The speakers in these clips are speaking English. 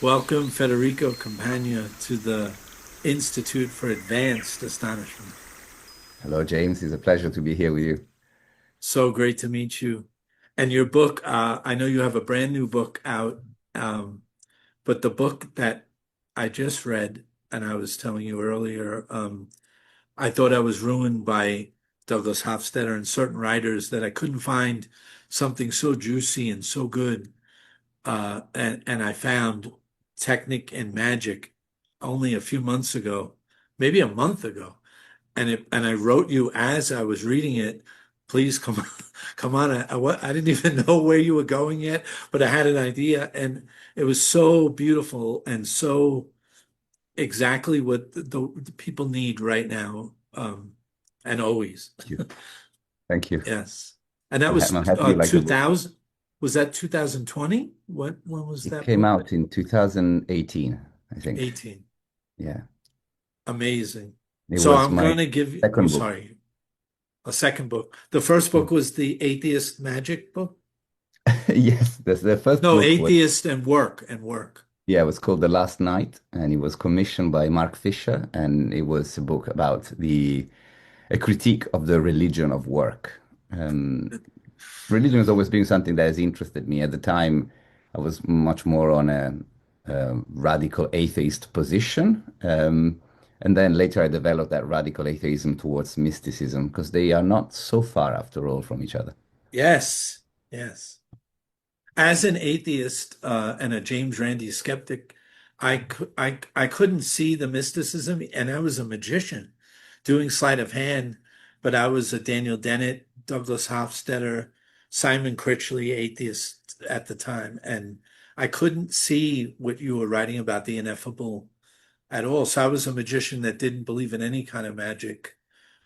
Welcome, Federico Campagna, to the Institute for Advanced Astonishment. Hello, James. It's a pleasure to be here with you. So great to meet you. And your book, I know you have a brand new book out, um, but the book that I just read, and I was telling you earlier, I thought I was ruined by Douglas Hofstadter and certain writers that I couldn't find something so juicy and so good. And I found Technic and Magic only a few months ago, maybe a month ago. And I wrote you as I was reading it, please come come on. I didn't even know where you were going yet, but I had an idea, and it was so beautiful and so exactly what the people need right now, and always. Thank you. Thank you. Yes. And that was I'm happy you like the book. 2000. Was that 2020? When was It that came book? out in 2018, I think. 18. Yeah. Amazing. It So was I'm my going to give you, oh, second book. sorry, a second book. The first book was the Atheist Magic book. Yes, the first No, book was, Atheist and Work and Work. yeah, it was called The Last Night, and it was commissioned by Mark Fisher, and it was a book about a critique of the religion of work. Religion has always been something that has interested me. At the time, I was much more on a radical atheist position. And then later I developed that radical atheism towards mysticism because they are not so far, after all, from each other. Yes, yes. As an atheist and a James Randi skeptic, I couldn't see the mysticism, and I was a magician doing sleight of hand, but I was a Daniel Dennett, Douglas Hofstadter, Simon Critchley atheist at the time, and I couldn't see what you were writing about the ineffable at all. So I was a magician that didn't believe in any kind of magic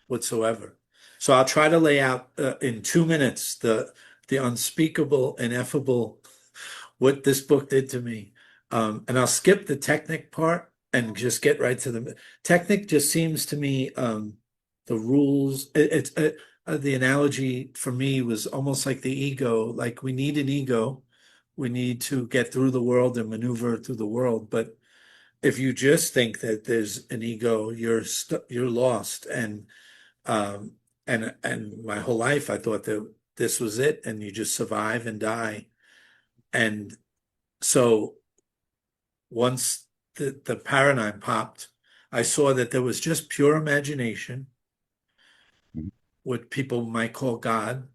whatsoever. So I'll try to lay out in 2 minutes the unspeakable, ineffable, what this book did to me. And I'll skip the technic part and just get right to the technic. Just seems to me the rules. The analogy for me was almost like the ego. Like we need an ego. We need to get through the world and maneuver through the world. But if you just think that there's an ego, you're lost. Um, and my whole life I thought that this was it, and you just survive and die. And so once the paradigm popped, I saw that there was just pure imagination, Mhm. what people might call God,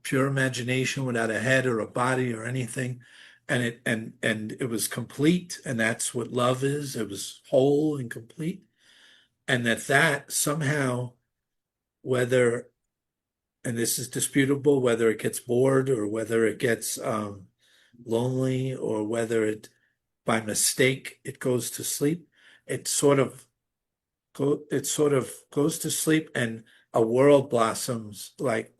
pure imagination without a head or a body or anything. And it was complete, and that's what love is. It was whole and complete. And that somehow, whether, and this is disputable, whether it gets bored or whether it gets lonely or whether it by mistake it goes to sleep, it sort of goes to sleep, and a world blossoms, like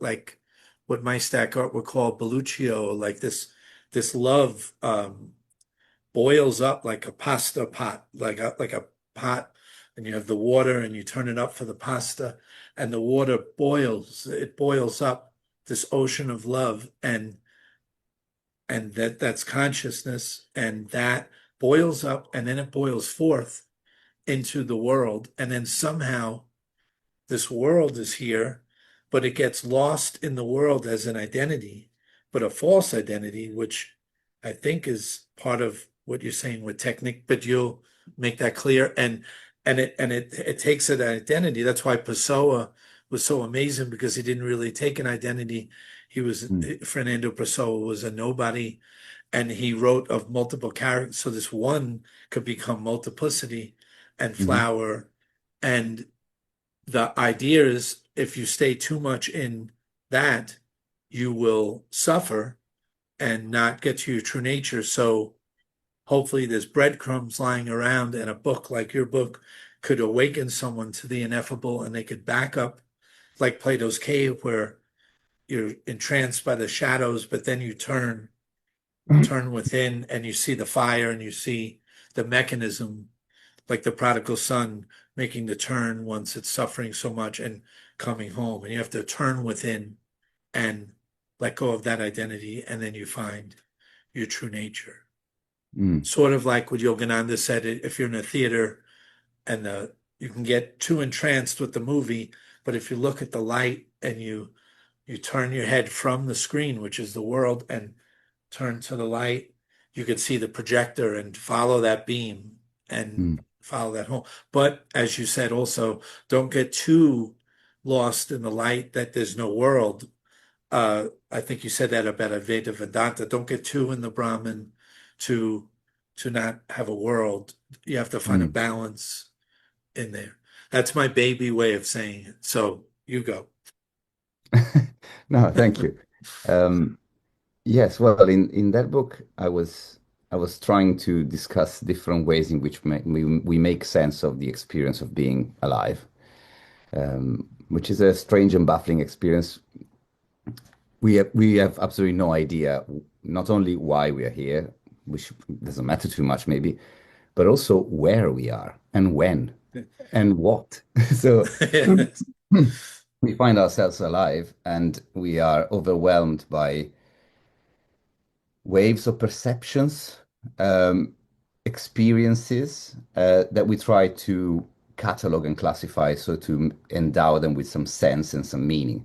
what my stack art would call Belluccio, like this love boils up like a pasta pot, like a pot, and you have the water and you turn it up for the pasta, and the water boils, it boils up, this ocean of love, and that's consciousness, and that boils up, and then it boils forth into the world, and then somehow this world is here, but it gets lost in the world as an identity, but a false identity, which I think is part of what you're saying with technique, but you'll make that clear. And it takes an identity. That's why Pessoa was so amazing, because he didn't really take an identity. He was Mm. Fernando Pessoa was a nobody, and he wrote of multiple characters. So this one could become multiplicity and Mhm. flower. And the idea is if you stay too much in that, you will suffer and not get to your true nature. So hopefully there's breadcrumbs lying around, and a book like your book could awaken someone to the ineffable, and they could back up like Plato's cave, where you're entranced by the shadows, but then you turn within and you see the fire and you see the mechanism, like the prodigal son making the turn once it's suffering so much and coming home. And you have to turn within and let go of that identity, and then you find your true nature. Mm, Sort of like what Yogananda said, if you're in a theater and you can get too entranced with the movie, but if you look at the light and you turn your head from the screen, which is the world, and turn to the light, you could see the projector and follow that beam and mm, follow that home. But as you said, also, don't get too lost in the light that there's no world. I think you said that about Advaita Vedanta. Don't get too in the Brahman to not have a world. You have to find a mm. balance in there. That's my baby way of saying it. So you go. No, thank you. Um, yes, well, in that book, I was trying to discuss different ways in which we make sense of the experience of being alive, which is a strange and baffling experience. We have absolutely no idea not only why we are here, which doesn't matter too much maybe, but also where we are and when and what. So Yes. we find ourselves alive and we are overwhelmed by waves of perceptions, um, experiences that we try to catalog and classify so to endow them with some sense and some meaning.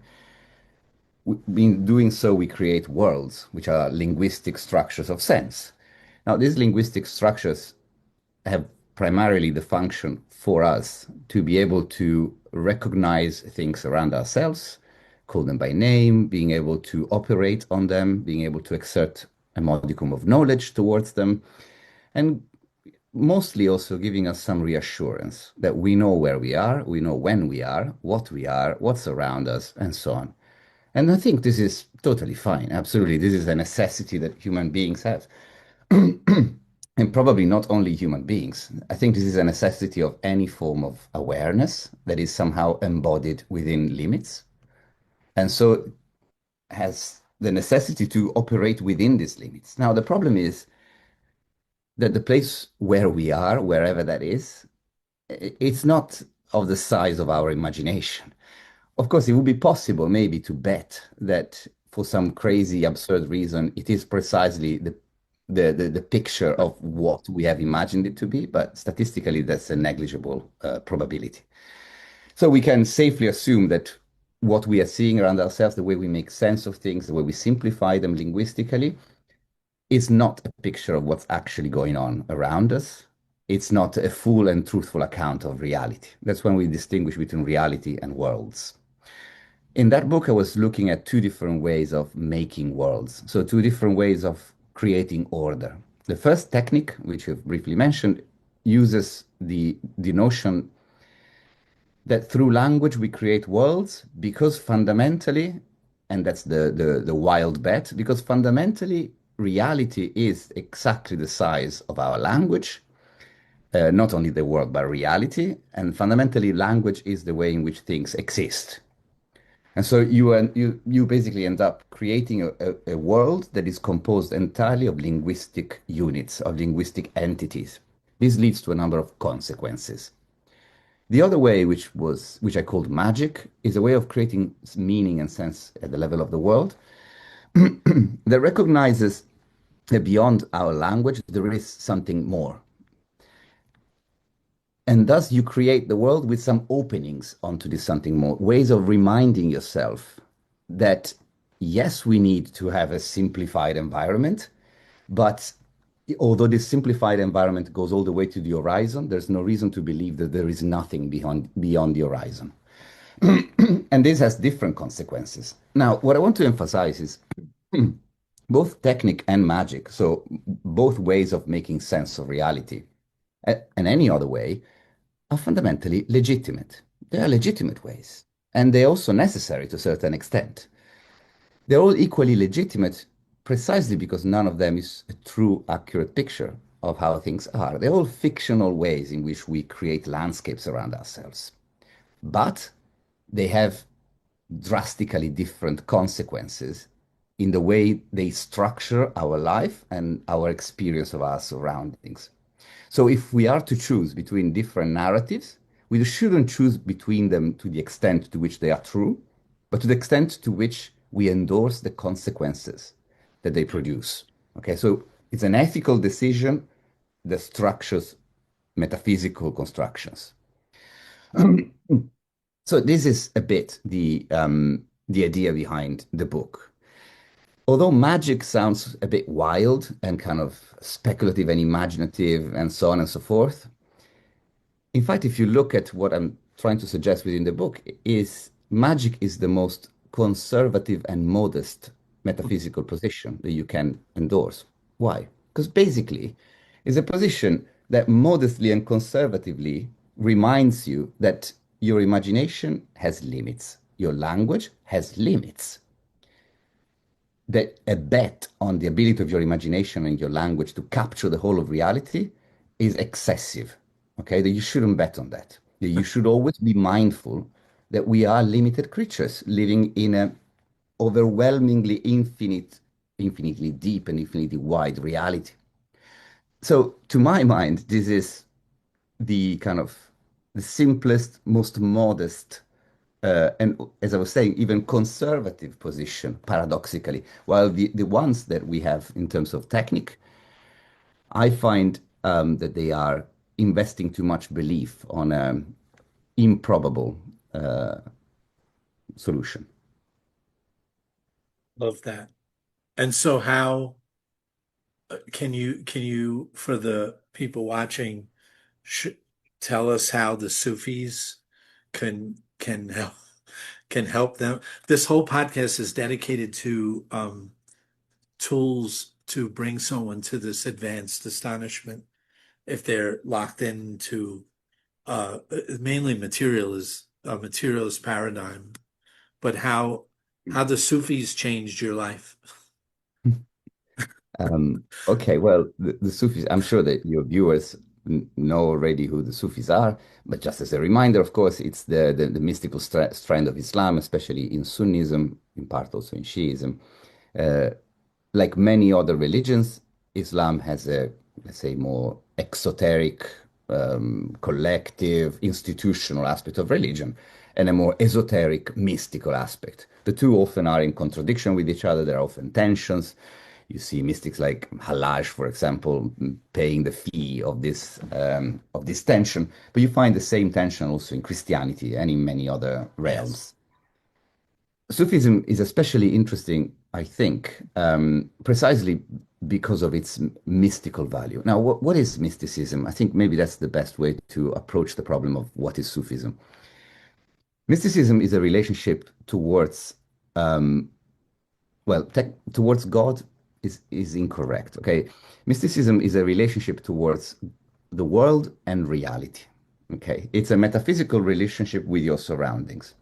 In doing so, we create worlds, which are linguistic structures of sense. Now, these linguistic structures have primarily the function for us to be able to recognize things around ourselves, call them by name, being able to operate on them, being able to exert a modicum of knowledge towards them, and mostly also giving us some reassurance that we know where we know when we are, what's around us, and so on. And I think this is totally fine. Absolutely. This is a necessity that human beings have. And probably not only human beings. I think this is a necessity of any form of awareness that is somehow embodied within limits. And so has the necessity to operate within these limits. Now, the problem is that the place where we are, wherever that is, it's not of the size of our imagination. Of course, it would be possible maybe to bet that for some crazy, absurd reason, it is precisely the picture of what we have imagined it to be, but statistically, that's a negligible probability. So we can safely assume that what we are seeing around ourselves, the way we make sense of things, the way we simplify them linguistically, is not a picture of what's actually going on around us. It's not a full and truthful account of reality. That's when we distinguish between reality and worlds. In that book, I was looking at two different ways of making worlds. So, two different ways of creating order. The first technique, which you've briefly mentioned, uses the notion that through language we create worlds because fundamentally, and that's the wild bet, because fundamentally reality is exactly the size of our language, not only the world, but reality. And fundamentally, language is the way in which things exist. And so you basically end up creating a world that is composed entirely of linguistic units, of linguistic entities. This leads to a number of consequences. The other way, which I called magic, is a way of creating meaning and sense at the level of the world that recognizes that beyond our language there is something more. And thus you create the world with some openings onto this something more, ways of reminding yourself that yes, we need to have a simplified environment, but although this simplified environment goes all the way to the horizon, there's no reason to believe that there is nothing beyond the horizon. And this has different consequences. Now, what I want to emphasize is both technique and magic, so both ways of making sense of reality, and any other way, are fundamentally legitimate. They are legitimate ways, and they're also necessary to a certain extent. They're all equally legitimate precisely because none of them is a true, accurate picture of how things are. They're all fictional ways in which we create landscapes around ourselves. But they have drastically different consequences in the way they structure our life and our experience of our surroundings. So if we are to choose between different narratives, we shouldn't choose between them to the extent to which they are true, but to the extent to which we endorse the consequences that they produce. Okay, so It's an ethical decision that structures metaphysical constructions. So this is a bit the idea behind the book. Although magic sounds a bit wild and kind of speculative and imaginative and so on and so forth, in fact, if you look at what I'm trying to suggest within the book, is magic is the most conservative and modest metaphysical position that you can endorse. Why? Because basically, it's a position that modestly and conservatively reminds you that your imagination has limits, your language has limits, that a bet on the ability of your imagination and your language to capture the whole of reality is excessive. Okay, that you shouldn't bet on that. That you should always be mindful that we are limited creatures living in a overwhelmingly infinitely deep and infinitely wide reality. So, to my mind, this is the kind of the simplest, most modest, and as I was saying, even conservative position, paradoxically. While the ones that we have in terms of technique, I find that they are investing too much belief on an improbable solution. Love that. And so how can you for the people watching sh tell us how the Sufis can help them? This whole podcast is dedicated to tools to bring someone to this advanced astonishment if they're locked into mainly materialist paradigm, but how the Sufis changed your life. Okay, well, the Sufis, I'm sure that your viewers know already who the Sufis are, but just as a reminder, of course, it's the mystical strand of Islam, especially in Sunnism, in part also in Shiism. Uh, like many other religions, Islam has a, let's say, more exoteric, collective, institutional aspect of religion and a more esoteric, mystical aspect. The two often are in contradiction with each other. There are often tensions. You see mystics like Halaj, for example, paying the fee of this tension, but you find the same tension also in Christianity and in many other Yes. realms. Sufism is especially interesting, I think, precisely because of its mystical value. Now, what is mysticism? I think maybe that's the best way to approach the problem of what is Sufism. Mysticism is a relationship towards, well, towards God is incorrect. Okay, mysticism is a relationship towards the world and reality. Okay, it's a metaphysical relationship with your surroundings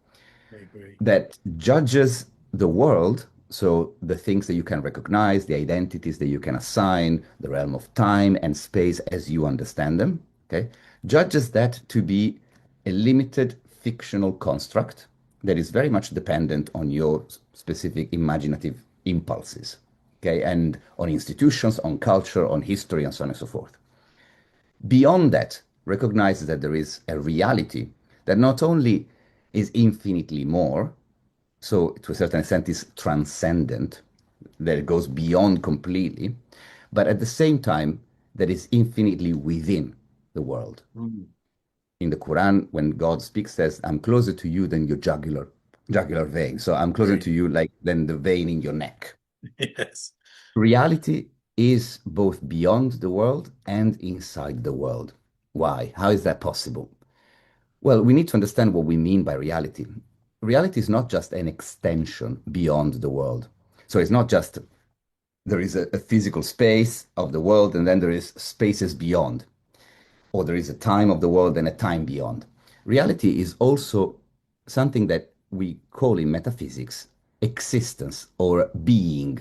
I agree. that judges the world, so the things that you can recognize, the identities that you can assign, the realm of time and space as you understand them, okay, judges that to be a limited fictional construct that is very much dependent on your specific imaginative impulses, okay, and on institutions, on culture, on history, and so on and so forth. Beyond that, recognizes that there is a reality that not only is infinitely more, so to a certain extent is transcendent, that it goes beyond completely, but at the same time that is infinitely within the world. Mm. In the Quran, when God speaks, says, "I'm closer to you than your jugular vein." So I'm closer Right. to you like than the vein in your neck. Yes. Reality is both beyond the world and inside the world. Why? How is that possible? Well, we need to understand what we mean by reality. Reality is not just an extension beyond the world. So it's not just there is a physical space of the world and then there is spaces beyond, or there is a time of the world and a time beyond. Reality is also something that we call in metaphysics existence or being.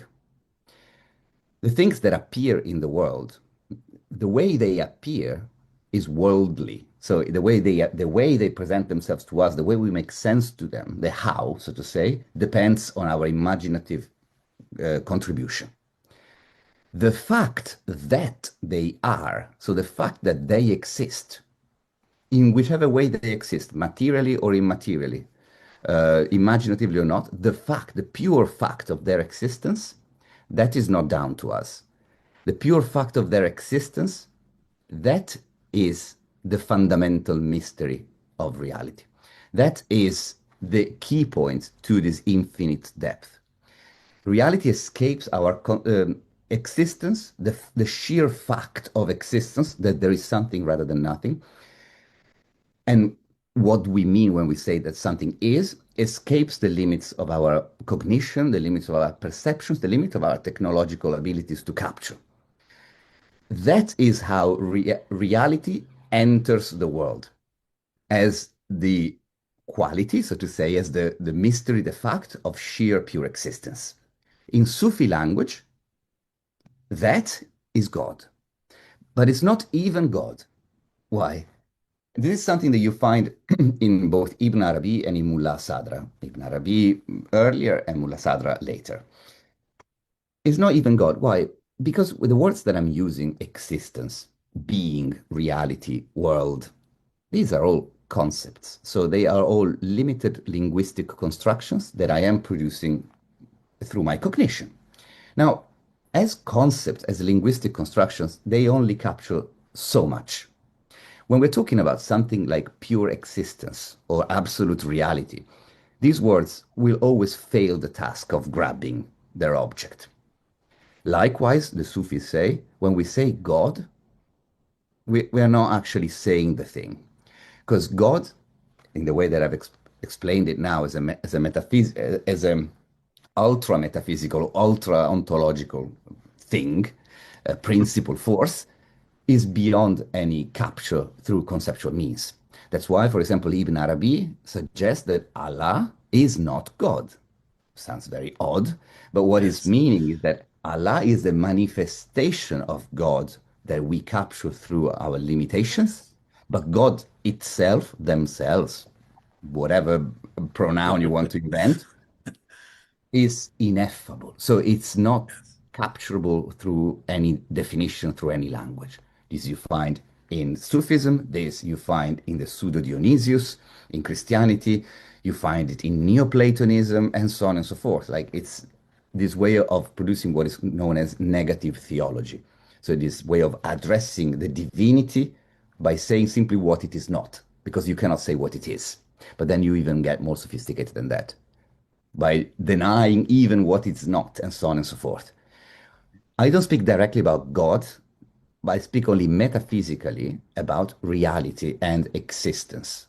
The things that appear in the world, the way they appear is worldly. So the way they present themselves to us, the way we make sense to them, the how, so to say, depends on our imaginative contribution. The fact that they are, so the fact that they exist, in whichever way they exist, materially or immaterially, imaginatively or not, the pure fact of their existence, that is not down to us. the pure fact of their existence, that is the fundamental mystery of reality. That is the key point to this infinite depth. Reality escapes our existence, the sheer fact of existence, that there is something rather than nothing. And what we mean when we say that something is escapes the limits of our cognition, the limits of our perceptions, the limit of our technological abilities to capture. That is how reality enters the world as the quality, so to say, as the mystery, the fact of sheer pure existence. In Sufi language, that is God. But it's not even God. Why? This is something that you find in both Ibn Arabi and in Mullah Sadra. Ibn Arabi earlier and Mullah Sadra later. It's not even God. Why? Because with the words that I'm using, existence, being, reality, world, these are all concepts. So they are all limited linguistic constructions that I am producing through my cognition. Now, as concepts, as linguistic constructions, they only capture so much. When we're talking about something like pure existence or absolute reality, these words will always fail the task of grabbing their object. Likewise, the Sufis say, when we say God, we are not actually saying the thing. Because God, in the way that I've explained it now as a as a ultra metaphysical, ultra ontological thing, a principal force, is beyond any capture through conceptual means. That's why, for example, Ibn Arabi suggests that Allah is not God. Sounds very odd, but what he's Yes. meaning is that Allah is the manifestation of God that we capture through our limitations, Yes. but God itself, themselves, whatever pronoun you want to invent, is ineffable. So it's not Yes. capturable through any definition, through any language. This you find in Sufism, this you find in the Pseudo Dionysius, in Christianity, you find it in Neoplatonism, and so on and so forth. Like it's this way of producing what is known as negative theology. So this way of addressing the divinity by saying simply what it is not, because you cannot say what it is. But then you even get more sophisticated than that by denying even what it's not, and so on and so forth. I don't speak directly about God, but I speak only metaphysically about reality and existence.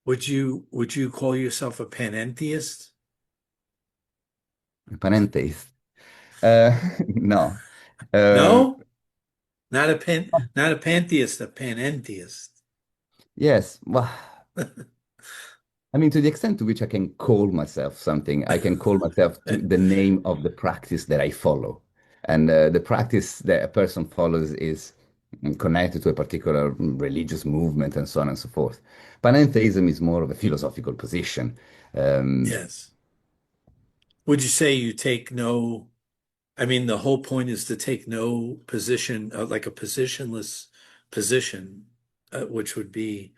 Would you call yourself a panentheist? Panentheist. No. Um, No, not a pantheist, a panentheist. yes. Well, I mean, to the extent to which I can call myself something, I can call myself to the name of the practice that I follow. And the practice that a person follows is connected to a particular religious movement and so on and so forth. Panentheism is more of a philosophical position. Um, Yes. Would you say you take no, I mean, the whole point is to take no position, like a positionless position, which would be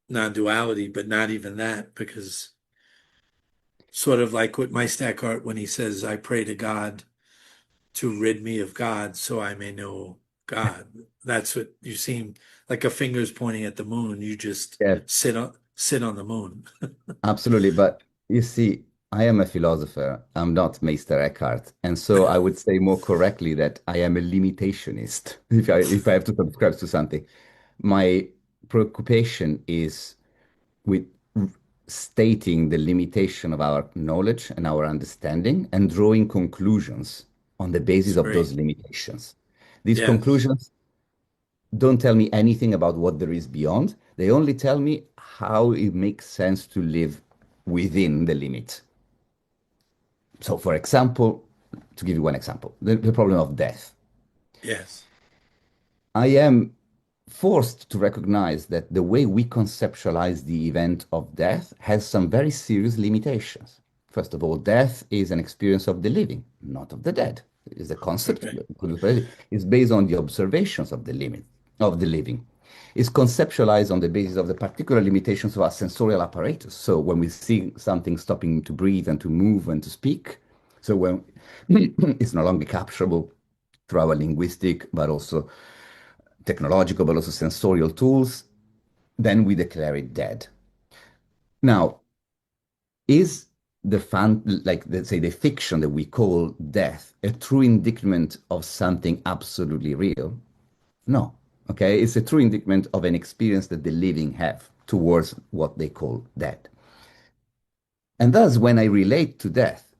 non-duality, but not even that, because sort of like with Meister when he says, I pray to God to rid me of God so I may know God. That's what you seem like a finger's pointing at the moon. You just yeah, sit on the moon. absolutely. But you see, I am a philosopher. I'm not Meister Eckhart. And so I would say more correctly that I am a limitationist, if I have to subscribe to something. My preoccupation is with stating the limitation of our knowledge and our understanding and drawing conclusions on the It's basis of those great. limitations. These Yes, conclusions don't tell me anything about what there is beyond. They only tell me how it makes sense to live within the limit. So, for example, to give you one example, the problem of death. yes, I am forced to recognize that the way we conceptualize the event of death has some very serious limitations. First of all, death is an experience of the living, not of the dead. Is a concept okay, is based on the observations of the limit of the living. It's conceptualized on the basis of the particular limitations of our sensorial apparatus. So when we see something stopping to breathe and to move and to speak, So when it's no longer capturable through our linguistic, but also technological, but also sensorial tools, then we declare it dead. Now, is the like let's say the fiction that we call death a true indictment of something absolutely real? No. Okay, it's a true indictment of an experience that the living have towards what they call death. And thus, when I relate to death,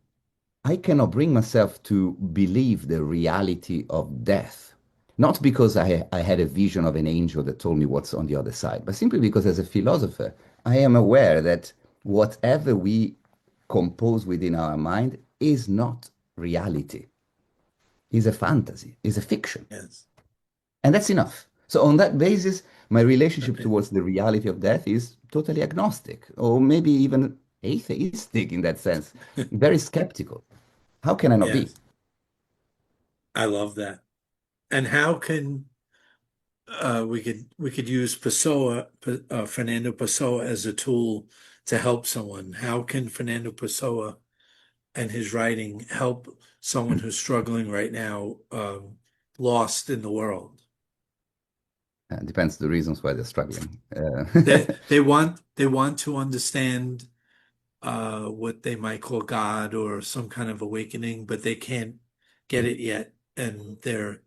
I cannot bring myself to believe the reality of death. Not because I had a vision of an angel that told me what's on the other side, but simply because as a philosopher, I am aware that whatever we compose within our mind is not reality, is a fantasy, is a fiction. Yes. And that's enough. So, on that basis, my relationship Okay. towards the reality of death is totally agnostic, or maybe even atheistic in that sense, very skeptical. How can I not be? Yes. I love that. And how can we could use Fernando Pessoa as a tool to help someone? How can Fernando Pessoa and his writing help someone who's struggling right now, lost in the world? Depends the reasons why they're struggling. They want to understand what they might call God or some kind of awakening, but they can't get it yet. And they're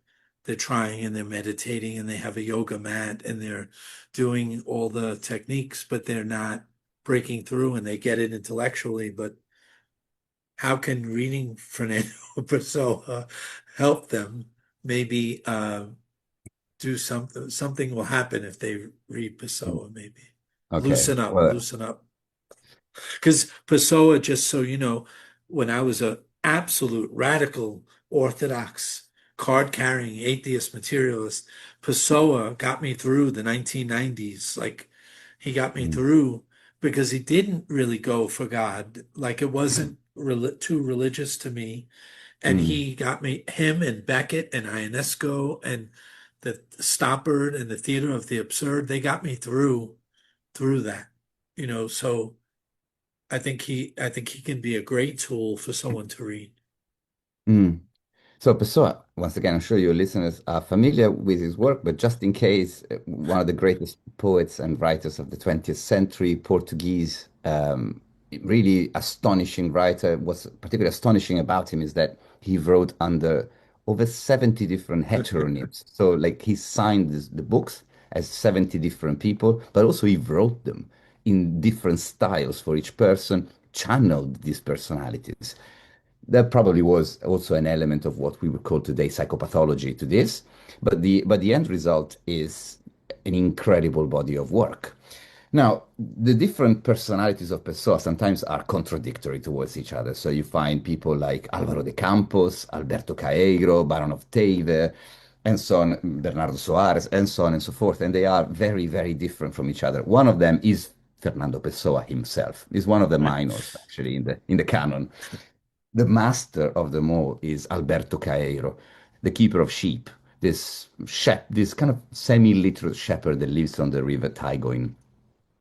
trying and they're meditating and they have a yoga mat and they're doing all the techniques, but they're not breaking through and they get it intellectually. But how can reading Fernando Pessoa help them? Maybe do something. Something will happen if they read Pessoa, maybe. Okay. Well, Loosen up. Because Pessoa, just so you know, when I was a absolute radical Orthodox card-carrying atheist materialist, Pessoa got me through the 1990s. Like he got me mm, through because he didn't really go for God. Like it wasn't too religious to me. And mm, he got me, him and Beckett and Ionesco and the Stoppard and the Theater of the Absurd, they got me through that. So I think he can be a great tool for someone to read. mm. So Pessoa, once again, I'm sure your listeners are familiar with his work, but just in case, one of the greatest poets and writers of the 20th century, Portuguese, really astonishing writer. What's particularly astonishing about him is that he wrote under over 70 different heteronyms. So, like, he signed the books as 70 different people, but also he wrote them in different styles for each person, channeled these personalities. There probably was also an element of what we would call today psychopathology to this, but the end result is an incredible body of work. Now, the different personalities of Pessoa sometimes are contradictory towards each other. So you find people like Álvaro de Campos, Alberto Caeiro, Baron of Tave, and so on, Bernardo Soares, and so on and so forth. And they are very, very different from each other. One of them is Fernando Pessoa himself. He's one of the Right. minors, actually, in the canon. The master of them all is Alberto Caeiro, the keeper of sheep, this kind of semi-literate shepherd that lives on the river Tago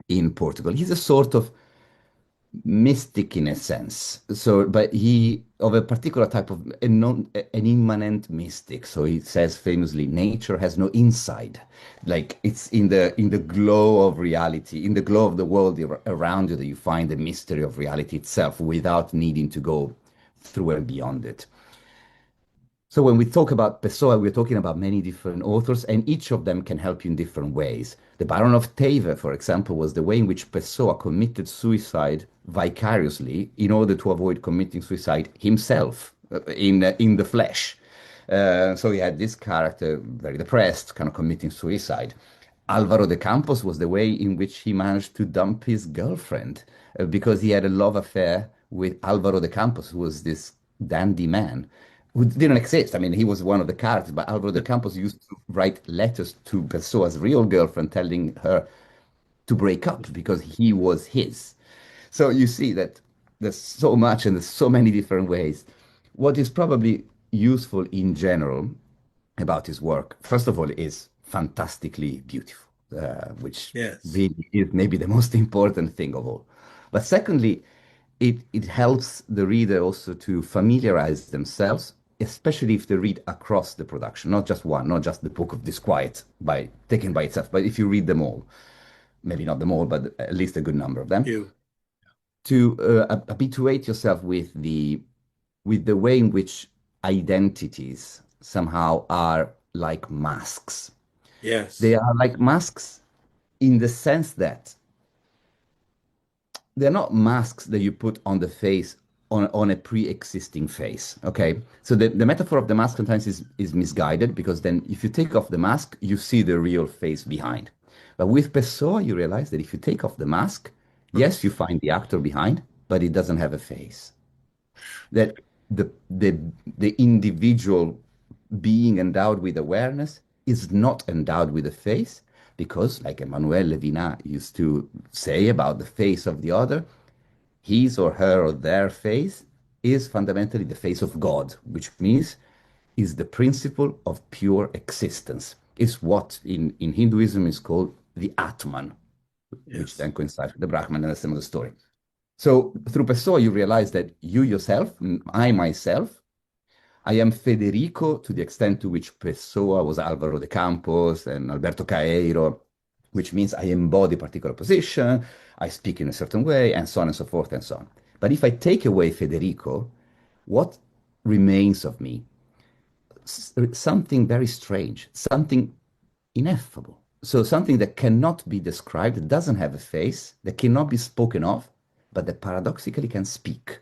in Portugal. He's a sort of mystic in a sense. So, but he of a particular type of an immanent mystic. So he says famously, nature has no inside. Like it's in the glow of reality, in the glow of the world around you that you find the mystery of reality itself without needing to go through and beyond it. So when we talk about Pessoa, we're talking about many different authors, and each of them can help you in different ways. The Baron of Tave, for example, was the way in which Pessoa committed suicide vicariously in order to avoid committing suicide himself in the flesh. So he had this character, very depressed, kind of committing suicide. Alvaro de Campos was the way in which he managed to dump his girlfriend because he had a love affair with Alvaro de Campos, who was this dandy man who didn't exist. I mean, he was one of the characters, but Alvaro de Campos used to write letters to Pessoa's real girlfriend telling her to break up because he was his. So you see that there's so much and there's so many different ways. What is probably useful in general about his work, first of all, is fantastically beautiful, which Yes. really is maybe the most important thing of all. But secondly, it helps the reader also to familiarize themselves, especially if they read across the production, not just one, not just the Book of Disquiet by taken by itself, but if you read them all, maybe not them all, but at least a good number of them, You. to habituate yourself with the way in which identities somehow are like masks. They Yes. are like masks in the sense that they're not masks that you put on the face on a pre-existing face. Okay. So the metaphor of the mask sometimes is misguided because then if you take off the mask, you see the real face behind. But with Pessoa, you realize that if you take off the mask, yes, you find the actor behind, but it doesn't have a face. That the individual being endowed with awareness is not endowed with a face because, like Emmanuel Levinas used to say about the face of the other, his or her or their face is fundamentally the face of God, which means is the principle of pure existence. Is what in Hinduism is called the Atman, which Yes. then coincides with the Brahman and the similar story. So through Pessoa, you realize that you yourself, I myself, I am Federico to the extent to which Pessoa was Alvaro de Campos and Alberto Caeiro, which means I embody a particular position, I speak in a certain way, and so on and so forth and so on. But if I take away Federico, what remains of me? Something very strange, something ineffable. So something that cannot be described, that doesn't have a face, that cannot be spoken of, but that paradoxically can speak.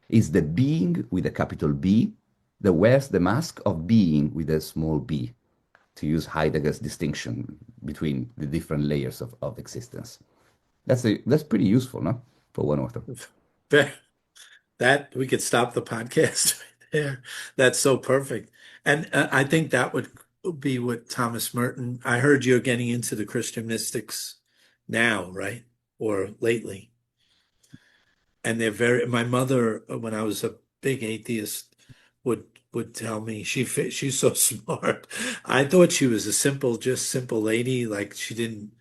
Is the being with a capital B that wears the mask of being with a small b, to use Heidegger's distinction between the different layers of existence. That's pretty useful, no? For one author. That that we could stop the podcast right there. That's so perfect. And I think that would be what Thomas Merton. I heard you're getting into the Christian mystics now, right? Or lately. And they're very, my mother, when I was a big atheist, would tell me she's so smart. I thought she was a simple, just simple lady, like she didn't,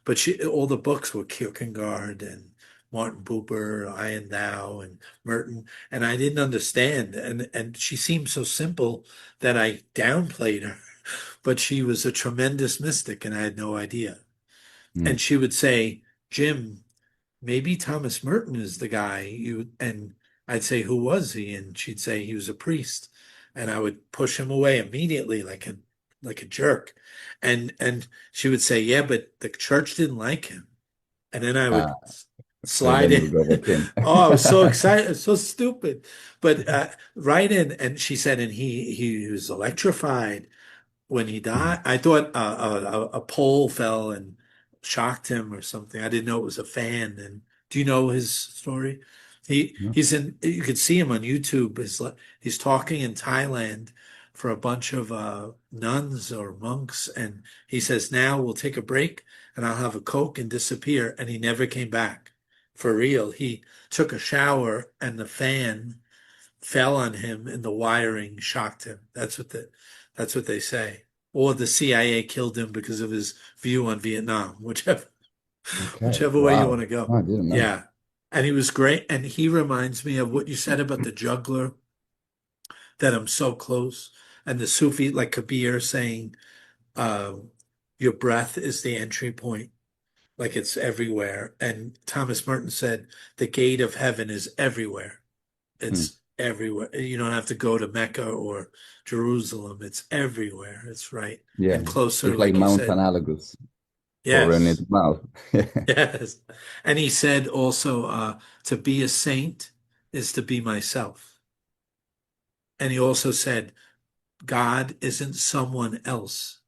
but she all the books were Kierkegaard and Martin Buber, I and Thou and Merton, and I didn't understand. And she seemed so simple that I downplayed her, but she was a tremendous mystic, and I had no idea. Mm. And she would say, Jim, maybe Thomas Merton is the guy you, and I'd say, who was he? And she'd say he was a priest. And I would push him away immediately like a jerk. And she would say, yeah, but the church didn't like him. And then I would Uh, so slide then you in. go with him. Oh, I was so excited, so stupid. But right in, and she said, and he was electrified when he Mm. died. I thought a pole fell and shocked him or something. I didn't know it was a fan. And do you know his story? No? He's in. You could see him on YouTube. He's talking in Thailand for a bunch of nuns or monks, and he says, "Now we'll take a break, and I'll have a Coke and disappear." And he never came back, for real. He took a shower, and the fan fell on him and the wiring shocked him. That's what they say. Or the CIA killed him because of his view on Vietnam, Okay. whichever way you want Wow. to go. Oh, I didn't know. Yeah. And he was great. And he reminds me of what you said about the juggler, that I'm so close. And the Sufi, like Kabir saying, your breath is the entry point, like it's everywhere. And Thomas Merton said, the gate of heaven is everywhere. Hmm. It's everywhere. You don't have to go to Mecca or Jerusalem. It's everywhere. It's right. Yeah. And closer, It's like like you Mount said. Analogous for Yes. René's mouth. Yes. And he said also, to be a saint is to be myself. And he also said, God isn't someone else,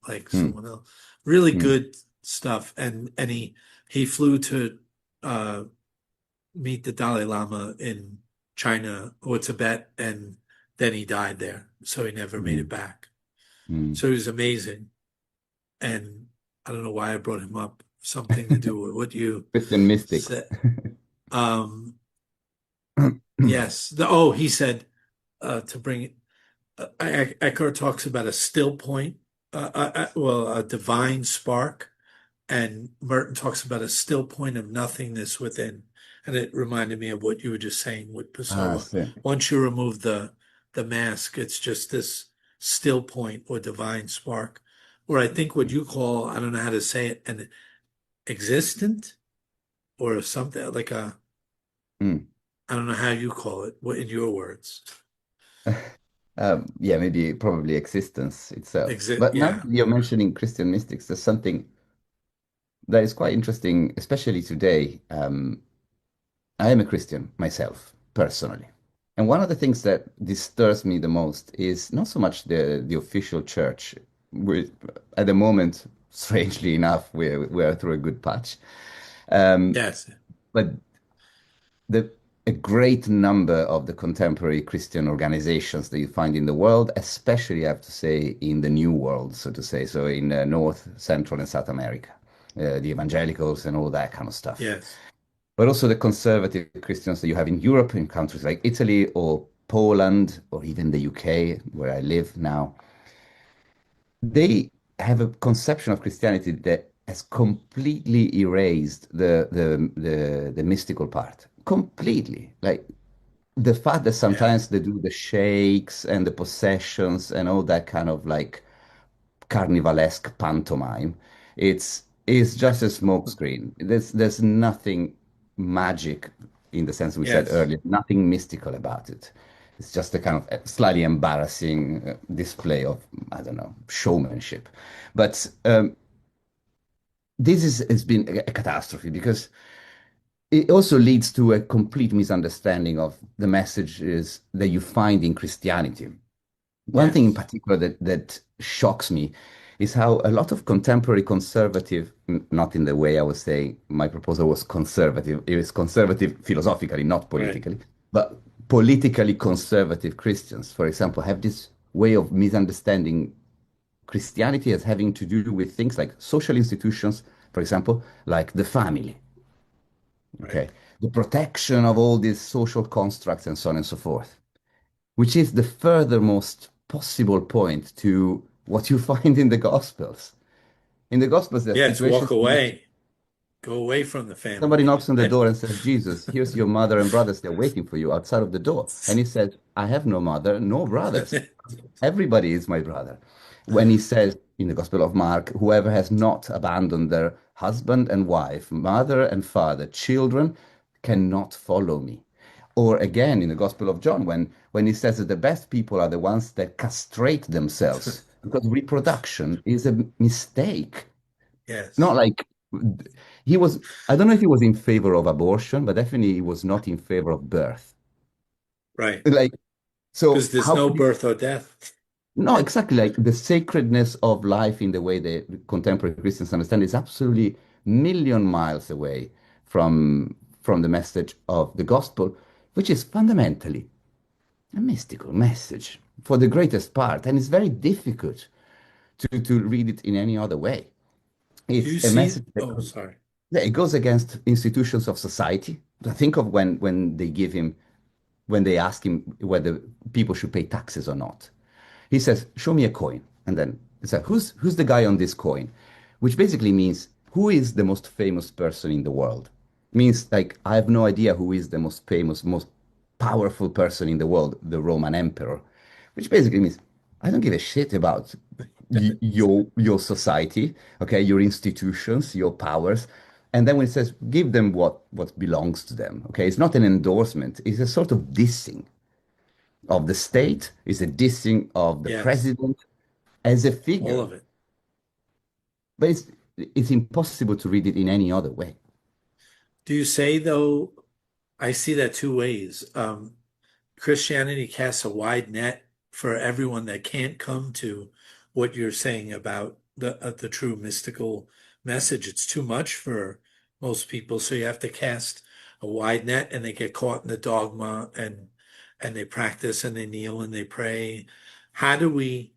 like Hmm. someone else. Really Hmm. good stuff. And he flew to uh, meet the Dalai Lama in China or Tibet, and then he died there. So he never made Hmm. it back. Hmm. So he was amazing. And I don't know why I brought him up. Something to do with what you Christian mystics. said. Um, yes. He said to bring Eckhart talks about a still point, well, a divine spark, and Merton talks about a still point of nothingness within. And it reminded me of what you were just saying with Ah, Pessoa. sì. Once you remove the mask, it's just this still point or divine spark, or I think what you call, I don't know how to say it, an existent or something like a, Mm. I don't know how you call it, what in your words. Yeah, maybe probably existence itself. Exit, But now yeah, that you're mentioning Christian mystics, there's something that is quite interesting, especially today. I am a Christian myself, personally. And one of the things that disturbs me the most is not so much the official church. We, at the moment, strangely enough, we're through a good patch. Um, yes, but the a great number of the contemporary Christian organizations that you find in the world, especially I have to say in the New World, so to say, so in North, Central, and South America, the evangelicals and all that kind of stuff. yes, But also the conservative Christians that you have in Europe, in countries like Italy or Poland or even the UK, where I live now, they have a conception of Christianity that has completely erased the mystical part. Completely. Like the fact that yeah, sometimes they do the shakes and the possessions and all that kind of like carnivalesque pantomime, it's just a smokescreen. There's nothing magic in the sense we said yes, earlier, nothing mystical about it. It's just a kind of slightly embarrassing display of, I don't know, showmanship. But this has been a catastrophe because it also leads to a complete misunderstanding of the messages that you find in Christianity. One thing in yes, particular that shocks me is how a lot of contemporary conservative, not in the way I was saying my proposal was conservative, it was conservative philosophically, not right, politically, but politically conservative Christians, for example, have this way of misunderstanding Christianity as having to do with things like social institutions, for example, like the family, right. okay, the protection of all these social constructs and so on and so forth, which is the furthermost possible point to what you find in the Gospels. In the Gospels, there are Yes, walk situations in which away, go away from the somebody family. knocks on the door and says, Jesus, here's your mother and brothers. They're waiting for you outside of the door. And he says, I have no mother, no brothers. Everybody is my brother. When he says in the Gospel of Mark, whoever has not abandoned their husband and wife, mother and father, children, cannot follow me. Or again in the Gospel of John, when he says that the best people are the ones that castrate themselves because reproduction is a mistake. Not Yes, like he was, I don't know if he was in favor of abortion, but definitely he was not in favor of birth. right. Like, Because so there's how no could he? birth or death. No, exactly. Like the sacredness of life in the way that contemporary Christians understand is absolutely million miles away from the message of the gospel, which is fundamentally a mystical message for the greatest part, and it's very difficult to read it in any other way. Do It's you a see? message that Oh, sorry. yeah, it goes against institutions of society. Think of when they give him when they ask him whether people should pay taxes or not. He says, "Show me a coin," and then it's like, "Who's the guy on this coin?" Which basically means who is the most famous person in the world. Means like I have no idea who is the most famous, most powerful person in the world, the Roman emperor. Which basically means I don't give a shit about your society, okay, your institutions, your powers. And then when it says give them what belongs to them, okay, it's not an endorsement, it's a sort of dissing of the state, it's a dissing of the Yes, president as a all figure. of it. But it's impossible to read it in any other way. Do you say though? I see that two ways. Christianity casts a wide net for everyone that can't come to what you're saying about the true mystical message. It's too much for most people, so you have to cast a wide net, and they get caught in the dogma, and they practice and they kneel and they pray. How do we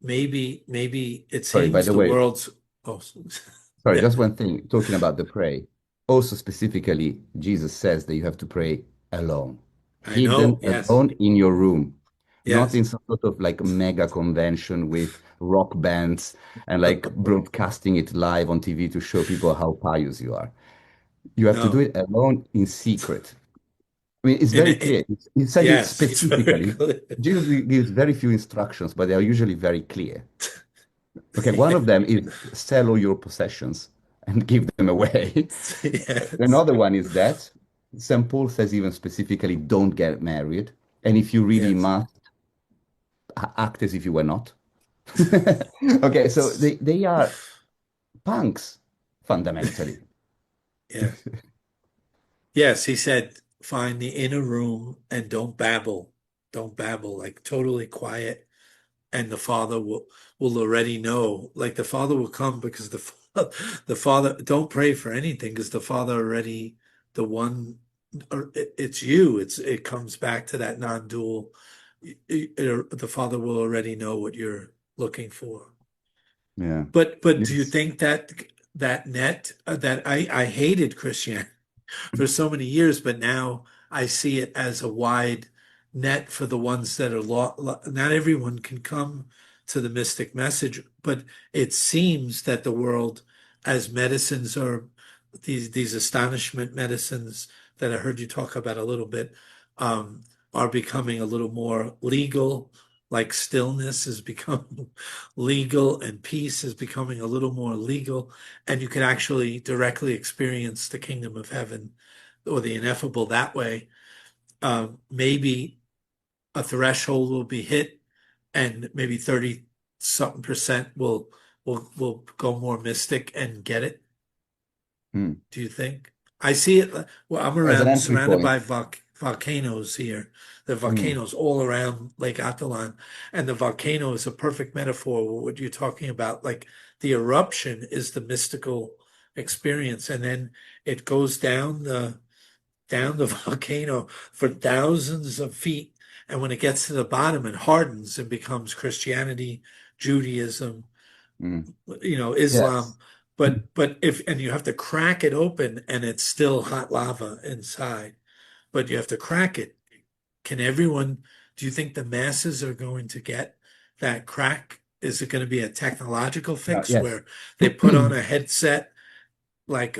maybe it Sorry, by seems the the way, world's oh sorry, yeah, just one thing, talking about the pray. Also, specifically, Jesus says that you have to pray alone, I know, hidden yes, alone in your room, not yes. in some sort of like mega convention with rock bands and like broadcasting it live on TV to show people how pious you are. You have to do No. it alone in secret. I mean, it's And very clear. It says it yes, it's very specifically. clear. Jesus gives very few instructions, but they are usually very clear. Okay, one Yeah. of them is sell all your possessions and give them away. Yes. Another one is that St. Paul says even specifically, don't get married. And if you really Yes. must, act as if you were not. Okay, so they are punks fundamentally. Yes. Yes, he said, find the inner room and don't babble. Don't babble, like totally quiet. And the Father will already know. Like the Father will come because the Father don't pray for anything because the Father already the one or it's you. It comes back to that non-dual. The Father will already know what you're looking for. Yeah. But do you Yes. think that that net that I hated Christianity for so many years, but now I see it as a wide net for the ones that are not everyone can come to the mystic message, but it seems that the world, as medicines are these astonishment medicines that I heard you talk about a little bit, are becoming a little more legal. Like stillness is becoming legal and peace is becoming a little more legal, and you can actually directly experience the kingdom of heaven or the ineffable that way. Maybe a threshold will be hit, and maybe 30 something percent will go more mystic and get it. Hmm. Do you think? I see it. Well, I'm As an around entry surrounded by point. volcanoes here. The Hmm. volcanoes all around Lake Atalan, and the volcano is a perfect metaphor for what you're talking about. Like the eruption is the mystical experience, and then it goes down the volcano for thousands of feet. And when it gets to the bottom, it hardens and becomes Christianity, Judaism, Hmm. Islam. Yes. But if and you have to crack it open and it's still hot lava inside, but you have to crack it. Can everyone, do you think the masses are going to get that crack? Is it going to be a technological fix Yes. where they put on a headset like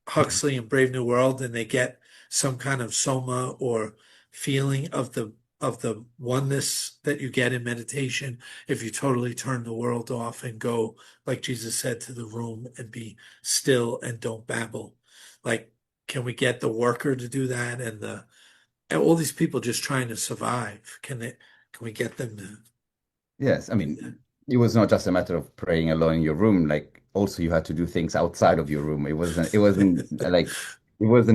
Huxley in Brave New World, and they get some kind of soma or feeling of the oneness that you get in meditation if you totally turn the world off and go, like Jesus said, to the room and be still and don't babble. Like, can we get the worker to do that and all these people just trying to survive? Can we get them to Yes, I do mean, that? it was not just a matter of praying alone in your room. Like, also you had to do things outside of your room. It wasn't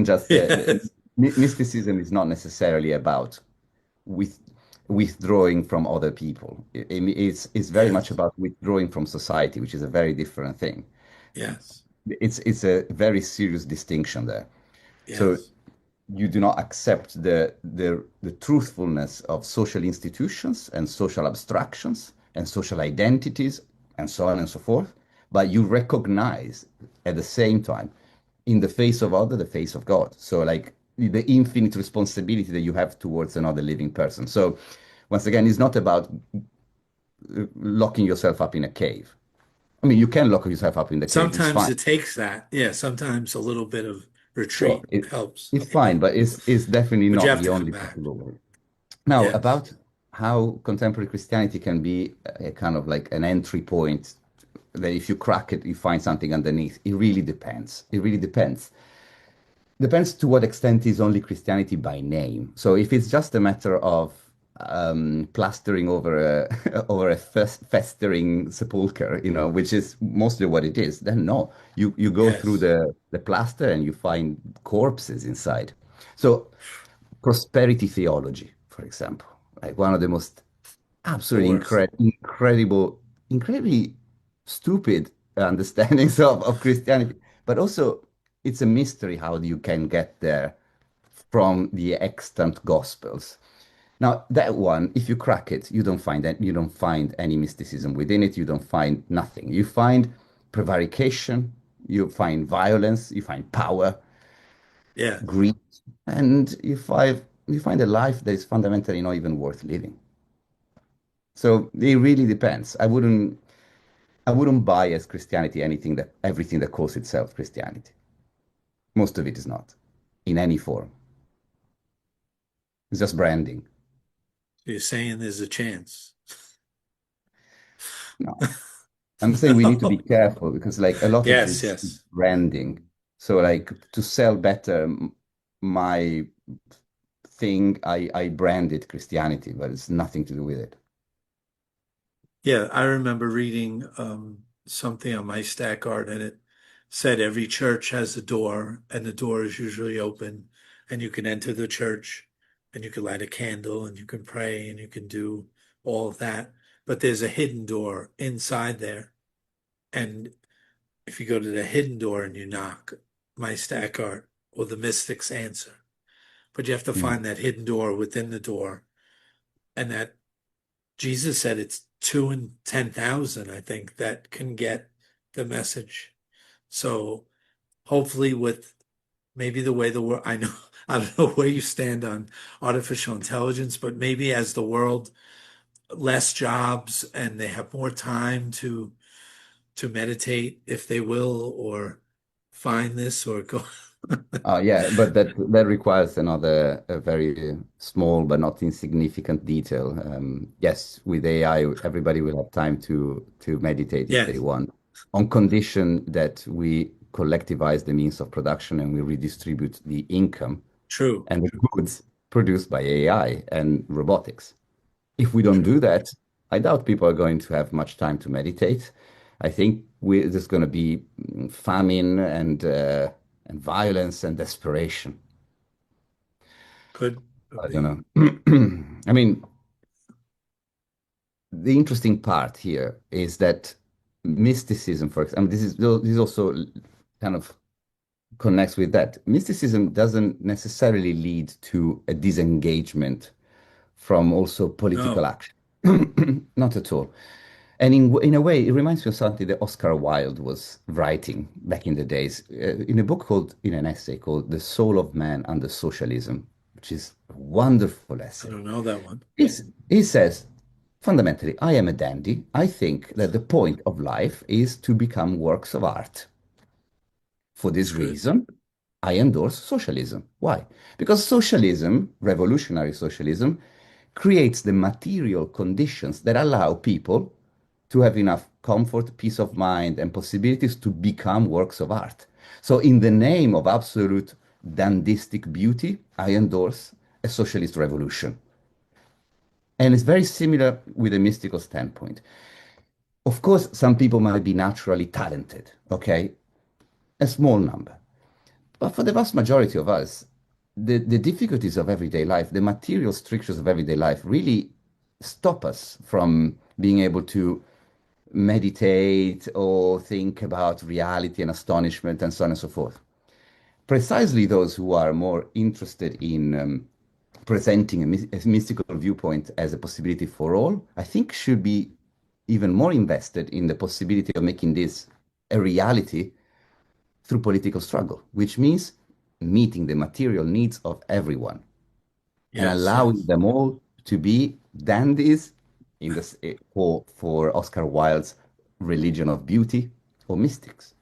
just Yes, mysticism is not necessarily about with withdrawing from other people. It's very much yes, about withdrawing from society, which is a very different thing. yes, It's a very serious distinction there. So yes, you do not accept the truthfulness of social institutions and social abstractions and social identities and so on and so forth, but you recognize at the same time in the face of other the face of God. So like the infinite responsibility that you have towards another living person. So once again, it's not about locking yourself up in a cave. I mean, you can lock yourself up in the cave, it's sometimes fine. it takes that. Yeah, sometimes a little bit of Sure, retreat helps. it's fine, but it's definitely But you not have the to come only back. possible way. Now, Yes, about how contemporary Christianity can be a kind of like an entry point that if you crack it, you find something underneath. It really depends. It really depends. Depends to what extent is only Christianity by name. So if it's just a matter of plastering over a over a festering sepulcher, which is mostly what it is, then no, you go through yes, the plaster and you find corpses inside. So prosperity theology, for example, like one of the most the absolutely worst. incredibly stupid understandings of Christianity. But also, it's a mystery how you can get there from the extant Gospels. Now, that one, if you crack it, you don't find any mysticism within it. You don't find nothing. You find prevarication, you find violence, you find power, Yeah. greed, and you find a life that is fundamentally not even worth living. So it really depends. I wouldn't buy as Christianity everything that calls itself Christianity. Most of it is not in any form. It's just branding. You're saying there's a chance. No, I'm saying we need to be No. careful because like a lot of Yes, this is yes. branding. So like to sell better my thing, I branded Christianity, but it's nothing to do with it. Yeah, I remember reading something on my stack art, and it said every church has a door, and the door is usually open, and you can enter the church, and you can light a candle, and you can pray, and you can do all of that. But there's a hidden door inside there, and if you go to the hidden door and you knock, my stack art or the mystics answer. But you have to Mm. find that hidden door within the door, and that Jesus said it's 2 in 10,000, I think, that can get the message. So hopefully, with maybe the way the world, I know, I don't know where you stand on artificial intelligence, but maybe as the world less jobs and they have more time to meditate, if they will, or find this or go. Yeah, but that requires another a very small but not insignificant detail. Yes, with AI, everybody will have time to meditate if they Yes, want, on condition that we collectivize the means of production and we redistribute the income true, and the true, goods produced by AI and robotics. If we don't true. do that, I doubt people are going to have much time to meditate. I think there's going to be famine and violence and desperation. Could I don't be. know. I mean, the interesting part here is that mysticism, for example, this is also kind of connects with that. Mysticism doesn't necessarily lead to a disengagement from also political No, action. Not at all. And in a way, it reminds me of something that Oscar Wilde was writing back in the days, in an essay called "The Soul of Man Under Socialism," which is a wonderful I essay. don't know that one. He says, fundamentally, I am a dandy. I think that the point of life is to become works of art. For It's this good. reason, I endorse socialism. Why? Because socialism, revolutionary socialism, creates the material conditions that allow people to have enough comfort, peace of mind, and possibilities to become works of art. So, in the name of absolute dandistic beauty, I endorse a socialist revolution. And it's very similar with a mystical standpoint. Of course, some people might be naturally talented, okay? A small number. But for the vast majority of us, the difficulties of everyday life, the material strictures of everyday life really stop us from being able to meditate or think about reality and astonishment and so on and so forth. Precisely those who are more interested in presenting a mystical viewpoint as a possibility for all, I think should be even more invested in the possibility of making this a reality through political struggle, which means meeting the material needs of everyone and Yes, allowing yes. them all to be dandies in this for Oscar Wilde's religion of beauty or mystics.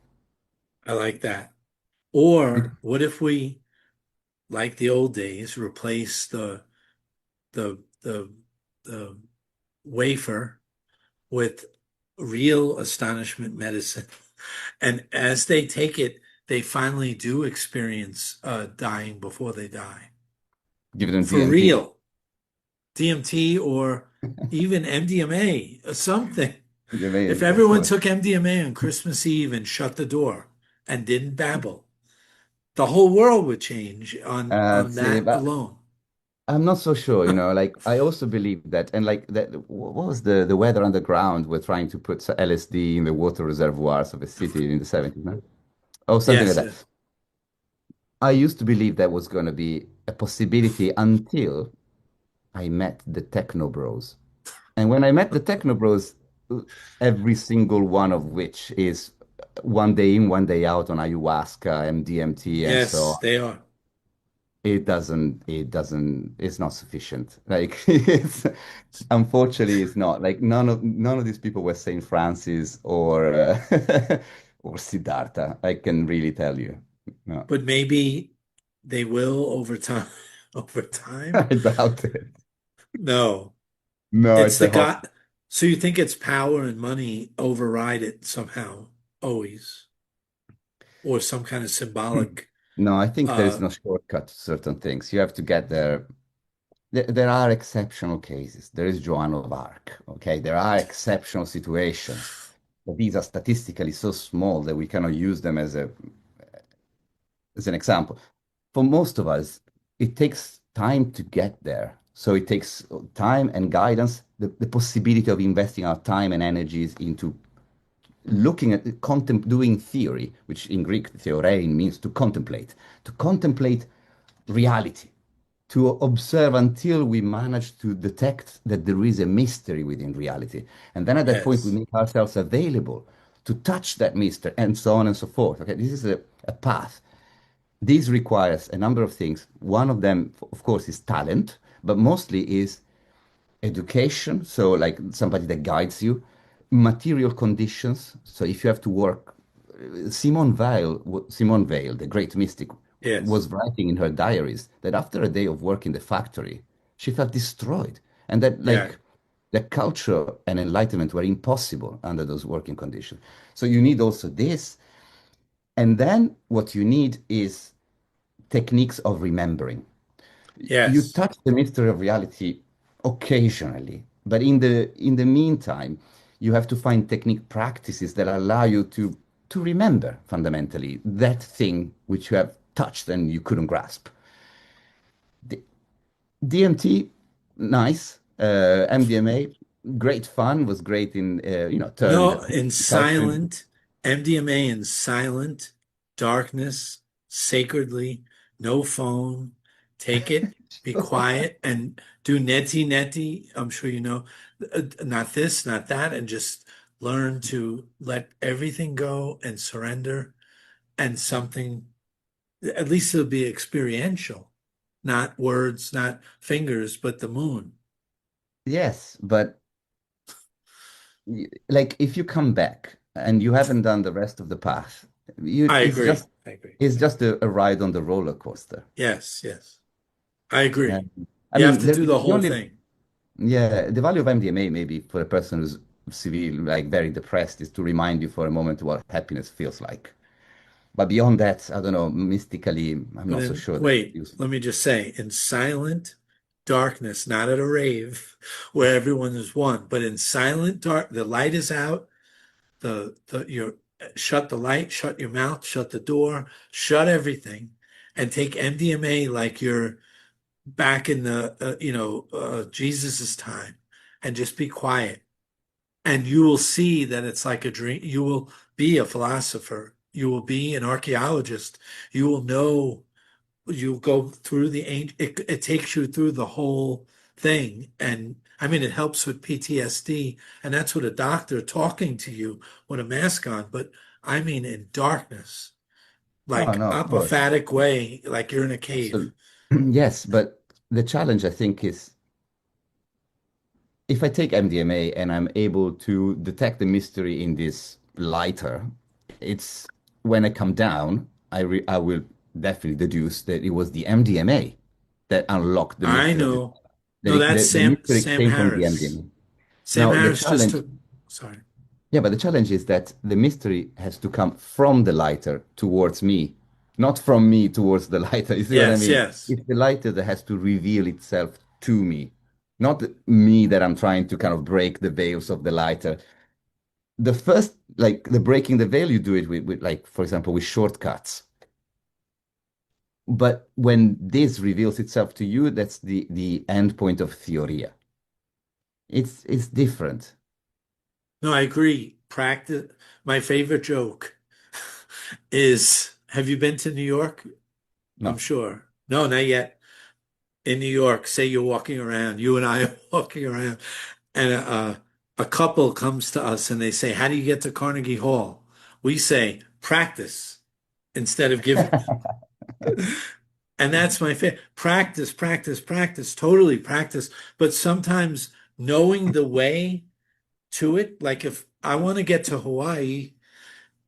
I like that. Or what if we, like the old days, replace the the wafer with real astonishment medicine? And as they take it, they finally do experience dying before they die. Give them For DMT. real. DMT or even MDMA or something. If Of everyone course. took MDMA on Christmas Eve and shut the door and didn't babble, the whole world would change on See, that but alone. I'm not so sure, like I also believe that, and like that, what was the Weather Underground were trying to put LSD in the water reservoirs of a city in the 70s, no? Oh, something like Yes, that. yes. I used to believe that was going to be a possibility until I met the techno bros. And when I met the techno bros, every single one of which is one day in, one day out on ayahuasca, MDMT, and so Yes, on. they are. It's not sufficient. Like unfortunately, it's not. Like none of these people were Saint Francis or or Siddhartha. I can really tell you. No, but maybe they will over time. Over time? I doubt it. No, No, it's it's the a hobby. God. So you think it's power and money override it somehow, always, or some kind of symbolic. No, I think there is Uh, no shortcut to certain things. You have to get there. There are exceptional cases. There is Joan of Arc, okay? There are exceptional situations, but these are statistically so small that we cannot use them as an example. For most of us, it takes time to get there. So it takes time and guidance, the possibility of investing our time and energies into looking at doing theory, which in Greek theorein means to contemplate reality, to observe until we manage to detect that there is a mystery within reality. And then at that point, we yes, make ourselves available to touch that mystery and so on and so forth. Okay, this is a path. This requires a number of things. One of them, of course, is talent, but mostly is education. So, like somebody that guides you, material conditions. So, if you have to work, Simone Weil, the great mystic, yes, was writing in her diaries that after a day of work in the factory, she felt destroyed, and that yeah, like the culture and enlightenment were impossible under those working conditions. So, you need also this, and then what you need is techniques of remembering. You yes, touch the mystery of reality occasionally, but in the meantime, you have to find technique practices that allow you to remember fundamentally that thing which you have touched and you couldn't grasp. D- DMT, nice. MDMA, great fun, was great in turned No, in culture into. silent, MDMA in silent, darkness, sacredly, no phone, take it, be quiet, and do neti neti. I'm sure you know, not this, not that, and just learn to let everything go and surrender, and something, at least it'll be experiential, not words, not fingers, but the moon. Yes, but like if you come back and you haven't done the rest of the path, I it's agree. just I agree. it's just a ride on the roller coaster. Yes, yes, I Yeah. agree. I You have mean, to do the the whole only thing. the value of MDMA maybe for a person who's severe, like very depressed, is to remind you for a moment what happiness feels like. But beyond that, I don't know, mystically, I'm But not so in, sure that it's wait, useful. let me just say, in silent darkness, not at a rave where everyone is one, but in silent dark, the light is out, the you shut the light, shut your mouth, shut the door, shut everything, and take MDMA like you're back in the Jesus's time, and just be quiet. And you will see that it's like a dream. You will be a philosopher. You will be an archaeologist. You will know you go through the ancient, it takes you through the whole thing. And I mean, it helps with PTSD. And that's with a doctor talking to you with a mask on. But I mean, in darkness, Oh, like no, of course. apophatic way, like you're in a cave. Absolutely. Yes, but the challenge, I think, is if I take MDMA and I'm able to detect the mystery in this lighter, it's when I come down, I will definitely deduce that it was the MDMA that unlocked the I mystery of this. know. That No, that's the mystery Sam came from the Harris. MDMA. Sam Now, the Harris just challenge, took, sorry. yeah, but the challenge is that the mystery has to come from the lighter towards me, not from me towards the lighter. You see what I Yes, mean? yes. It's the lighter that has to reveal itself to me, not me that I'm trying to kind of break the veils of the lighter. The first, like the breaking the veil, you do it with like, for example, with shortcuts. But when this reveals itself to you, that's the end point of theoria. It's different. No, I agree. Practice. My favorite joke is, have you been to New York? I'm No. sure. No, not yet. In New York, say you're walking around, you and I are walking around, and a couple comes to us and they say, how do you get to Carnegie Hall? We say, practice instead of giving. And that's my favorite. Practice, practice, practice, totally practice. But sometimes knowing the way to it, like if I want to get to Hawaii,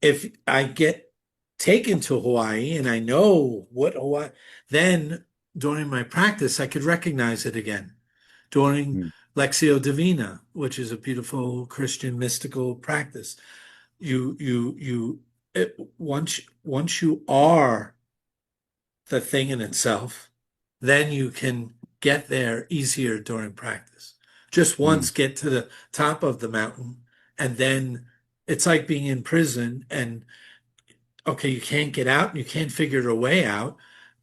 if I get taken to Hawaii and I know what Hawaii, then during my practice, I could recognize it again. During Mm, Lectio Divina, which is a beautiful Christian mystical practice, once you are the thing in itself, then you can get there easier during practice. Just mm, once get to the top of the mountain, and then it's like being in prison and okay, you can't get out and you can't figure a way out.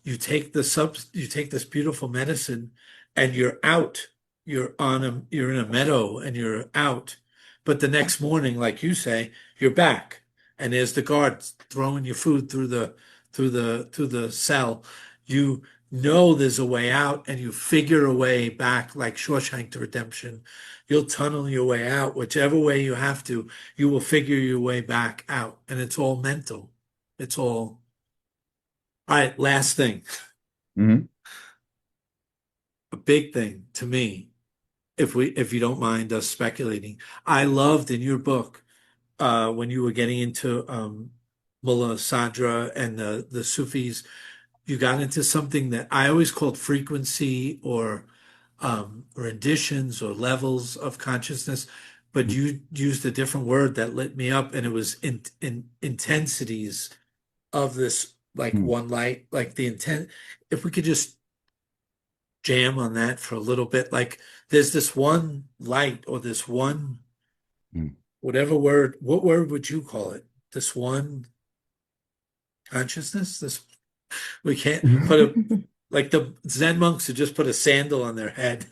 You take this beautiful medicine and you're out. You're in a meadow and you're out. But the next morning, like you say, you're back. And there's the guard throwing your food through the cell. You know there's a way out and you figure a way back like Shawshank Redemption. You'll tunnel your way out, whichever way you have to, you will figure your way back out. And it's all mental. It's all right. Last thing, mhm, a big thing to me, if you don't mind us speculating, I loved in your book when you were getting into Mullah Sadra and the Sufis, you got into something that I always called frequency or renditions or levels of consciousness, but mhm, you used a different word that lit me up, and it was in intensities of this like mm, one light, like the intent. If we could just jam on that for a little bit, like there's this one light or this one, mm. whatever word, what word would you call it? This one consciousness? This, we can't put a, like the Zen monks who just put a sandal on their head,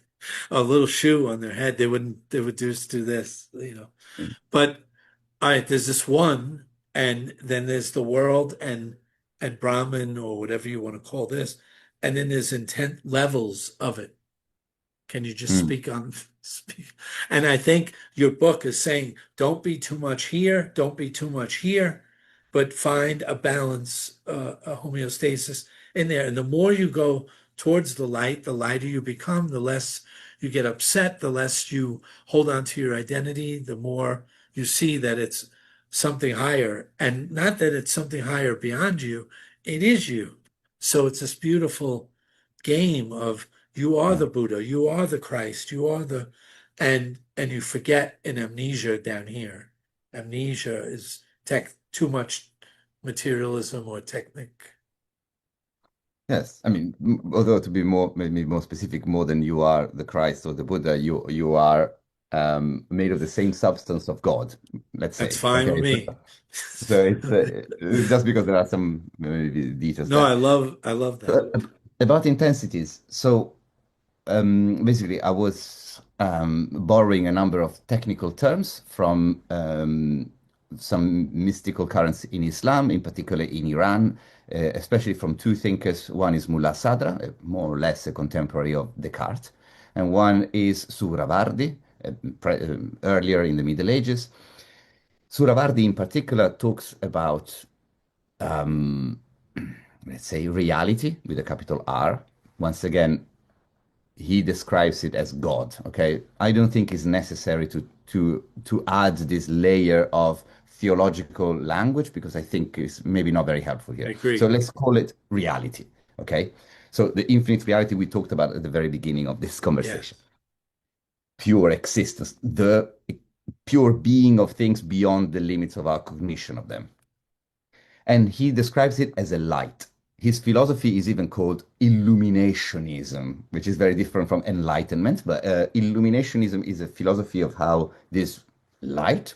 a little shoe on their head. They would just do this. But all right, there's this one, and then there's the world and Brahman or whatever you want to call this, and then there's intent levels of it. Can you just Mm, speak on speak? And I think your book is saying don't be too much here, don't be too much here, but find a balance, a homeostasis in there. And the more you go towards the lighter you become, the less you get upset, the less you hold on to your identity, the more you see that it's something higher. And not that it's something higher beyond you, it is you. So it's this beautiful game of you are yeah. the Buddha, you are the Christ, you are the and you forget in amnesia down here. Amnesia is too much materialism or technique. Yes, I mean, although to be more maybe more specific, more than you are the Christ or the Buddha, you are made of the same substance of God, let's That's say. fine with Okay, me. so it's just because there are some maybe details No, there. I love that. So, about intensities. So basically, I was borrowing a number of technical terms from some mystical currents in Islam, in particular in Iran, especially from two thinkers. One is Mullah Sadra, more or less a contemporary of Descartes, and one is Suravardi, earlier in the Middle Ages. Suravardi, in particular, talks about let's say reality with a capital R. Once again, he describes it as God. Okay, I don't think it's necessary to add this layer of theological language because I think it's maybe not very helpful I here. So agree. let's call it reality. Okay, so the infinite reality we talked about at the very beginning of this conversation, Yes. pure existence, the pure being of things beyond the limits of our cognition of them. And he describes it as a light. His philosophy is even called illuminationism, which is very different from enlightenment. But illuminationism is a philosophy of how this light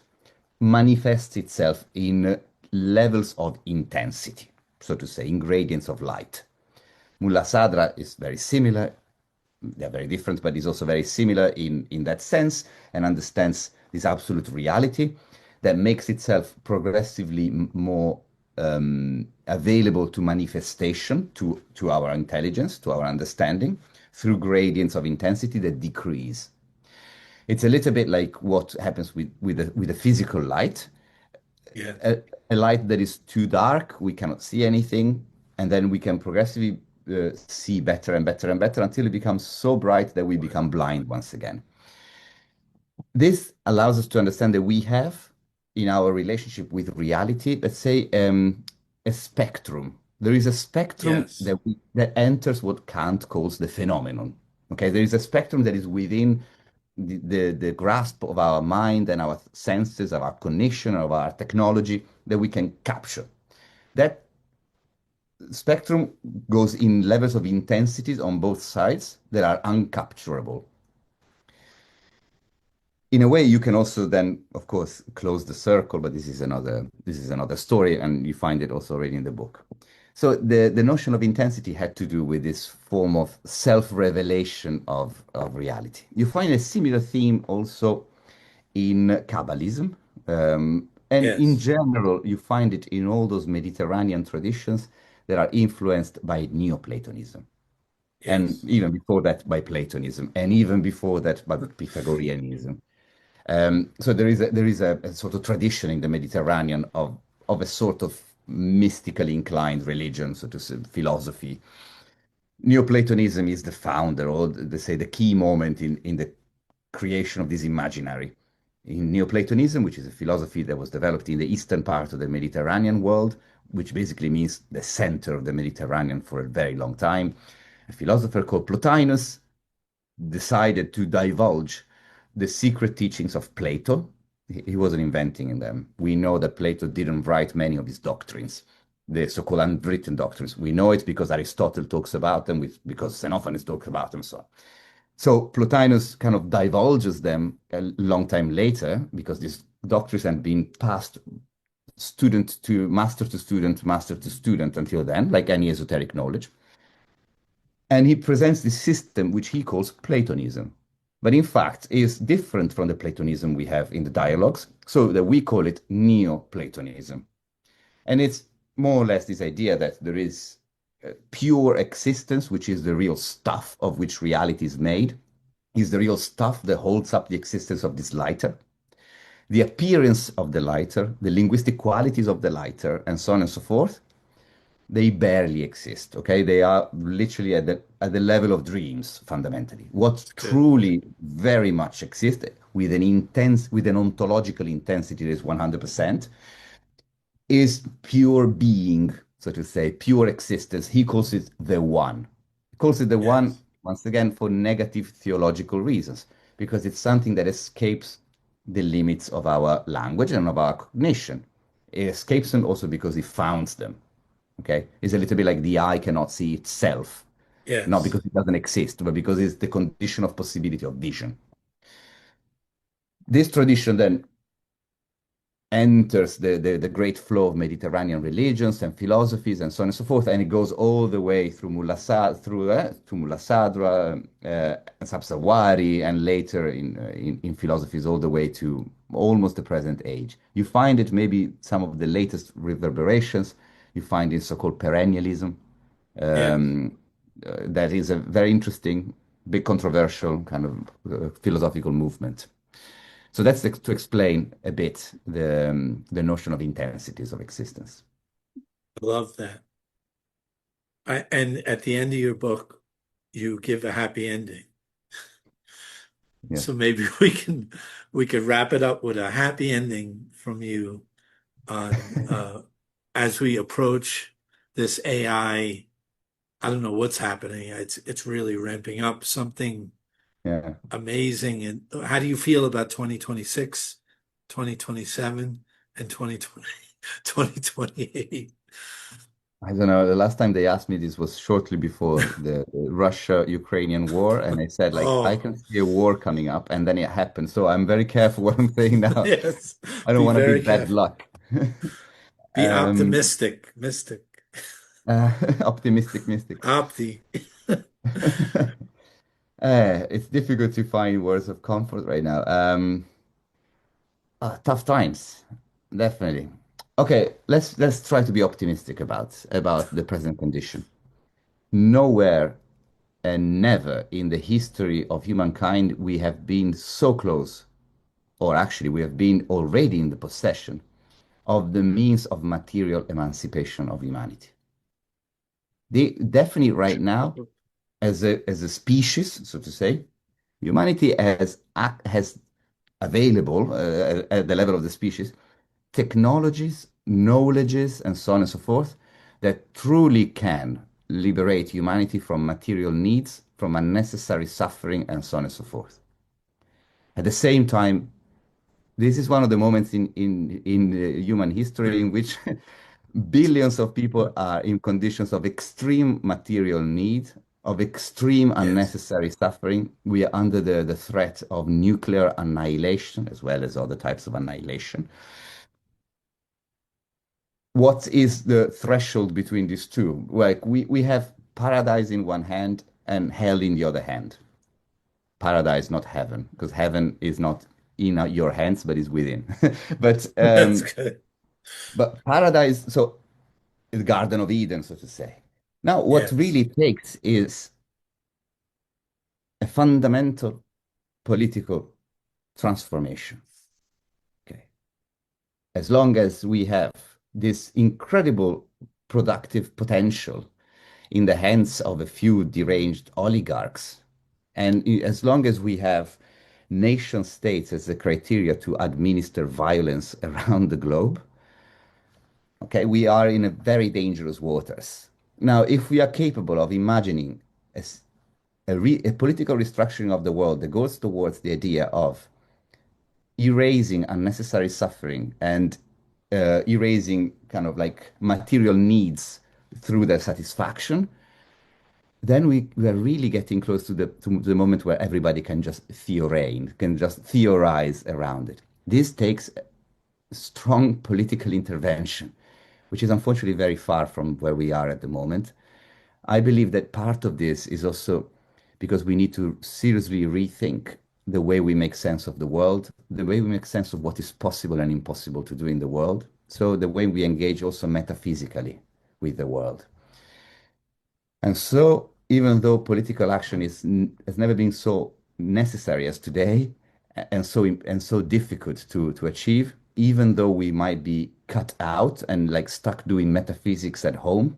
manifests itself in levels of intensity, so to say, in gradients of light. Mullah Sadra is very similar. They're very different, but is also very similar in that sense and understands this absolute reality that makes itself progressively more available to manifestation, to our intelligence, to our understanding, through gradients of intensity that decrease. It's a little bit like what happens with a physical light. Yes. A light that is too dark, we cannot see anything, and then we can progressively see better and better and better until it becomes so bright that we become blind once again. This allows us to understand that we have in our relationship with reality, let's say, a spectrum. There is a spectrum Yes. that enters what Kant calls the phenomenon. Okay, there is a spectrum that is within the grasp of our mind and our senses, of our cognition, of our technology that we can capture. That spectrum goes in levels of intensities on both sides that are uncapturable. In a way, you can also then, of course, close the circle, but this is another story, and you find it also already in the book. So the notion of intensity had to do with this form of self-revelation of reality. You find a similar theme also in Kabbalism, and in Yes. general, you find it in all those Mediterranean traditions that are influenced by Neoplatonism, and Yes. even before that by Platonism, and even before that by Pythagoreanism. So there is a sort of tradition in the Mediterranean of a sort of mystically inclined religion, so to say, philosophy. Neoplatonism is the founder, or they say the key moment in the creation of this imaginary. In Neoplatonism, which is a philosophy that was developed in the eastern part of the Mediterranean world, which basically means the center of the Mediterranean for a very long time, a philosopher called Plotinus decided to divulge the secret teachings of Plato. He wasn't inventing them. We know that Plato didn't write many of his doctrines, the so-called unwritten doctrines. We know it because Aristotle talks about them, because Xenophanes talks about them, so on. So Plotinus kind of divulges them a long time later because these doctrines had been passed student to student, master to student until then, like any esoteric knowledge. And he presents this system which he calls Platonism. But in fact, is different from the Platonism we have in the dialogues, so that we call it Neoplatonism. And it's more or less this idea that there is pure existence, which is the real stuff of which reality is made, is the real stuff that holds up the existence of this lighter. The appearance of the lighter, the linguistic qualities of the lighter, and so on and so forth, they barely exist. Okay, they are literally at the level of dreams fundamentally. What Good. truly very much exists with an ontological intensity that is 100% is pure being, so to say, pure existence. He calls it the one. He calls it the one Yes. once again for negative theological reasons, because it's something that escapes the limits of our language and of our cognition. It escapes them also because he founds them. Okay, it's a little bit like the eye cannot see itself, not Yes. because it doesn't exist, but because it's the condition of possibility of vision. This tradition then enters the great flow of Mediterranean religions and philosophies and so on and so forth, and it goes all the way through to Mulla Sadra, Sapsawari, and later in philosophies all the way to almost the present age. You find it maybe some of the latest reverberations. You find in so-called perennialism. Yes. That is a very interesting, big controversial kind of philosophical movement. So that's to explain a bit the notion of intensities of existence. Love that. And at the end of your book, you give a happy ending. So Yes. maybe we could wrap it up with a happy ending from you on as we approach this AI. I don't know what's happening. It's really ramping up something Yeah. amazing. And how do you feel about 2026, 2027, and 2020, 2028? I don't know. The last time they asked me this was shortly before the Russia-Ukrainian war, and I said like I Oh, can see a war coming up, and then it happened. So I'm very careful what I'm saying now. yes. I don't Be want to be very bad careful. luck. Be Um, optimistic, mystic, uh, optimistic mystic. opti. It's difficult to find words of comfort right now. Tough times, definitely. Okay, let's try to be optimistic about the present condition. Nowhere and never in the history of humankind we have been so close, or actually we have been already in the possession of the means of material emancipation of humanity. Definitely right now, as a species, so to say, humanity has available at the level of the species technologies knowledges, and so on and so forth, that truly can liberate humanity from material needs, from unnecessary suffering, and so on and so forth. At the same time, this is one of the moments in human history in which billions of people are in conditions of extreme material need, of extreme Yes. unnecessary suffering. We are under the threat of nuclear annihilation as well as other types of annihilation. What is the threshold between these two? Like we have paradise in one hand and hell in the other hand. Paradise, not heaven, because heaven is not in your hands, but is within. But That's good. paradise, so the Garden of Eden, so to say. Now, what Yes. really takes is a fundamental political transformation. Okay. As long as we have this incredible productive potential in the hands of a few deranged oligarchs, and as long as we have nation states as the criteria to administer violence around the globe, okay, we are in a very dangerous waters. Now, if we are capable of imagining a political restructuring of the world that goes towards the idea of erasing unnecessary suffering and erasing kind of like material needs through their satisfaction, then we are really getting close to the moment where everybody can just can just theorize around it. This takes strong political intervention, which is unfortunately very far from where we are at the moment. I believe that part of this is also because we need to seriously rethink the way we make sense of the world, the way we make sense of what is possible and impossible to do in the world. So the way we engage also metaphysically with the world. And so, even though political action has never been so necessary as today, and so difficult to achieve, even though we might be cut out and like stuck doing metaphysics at home,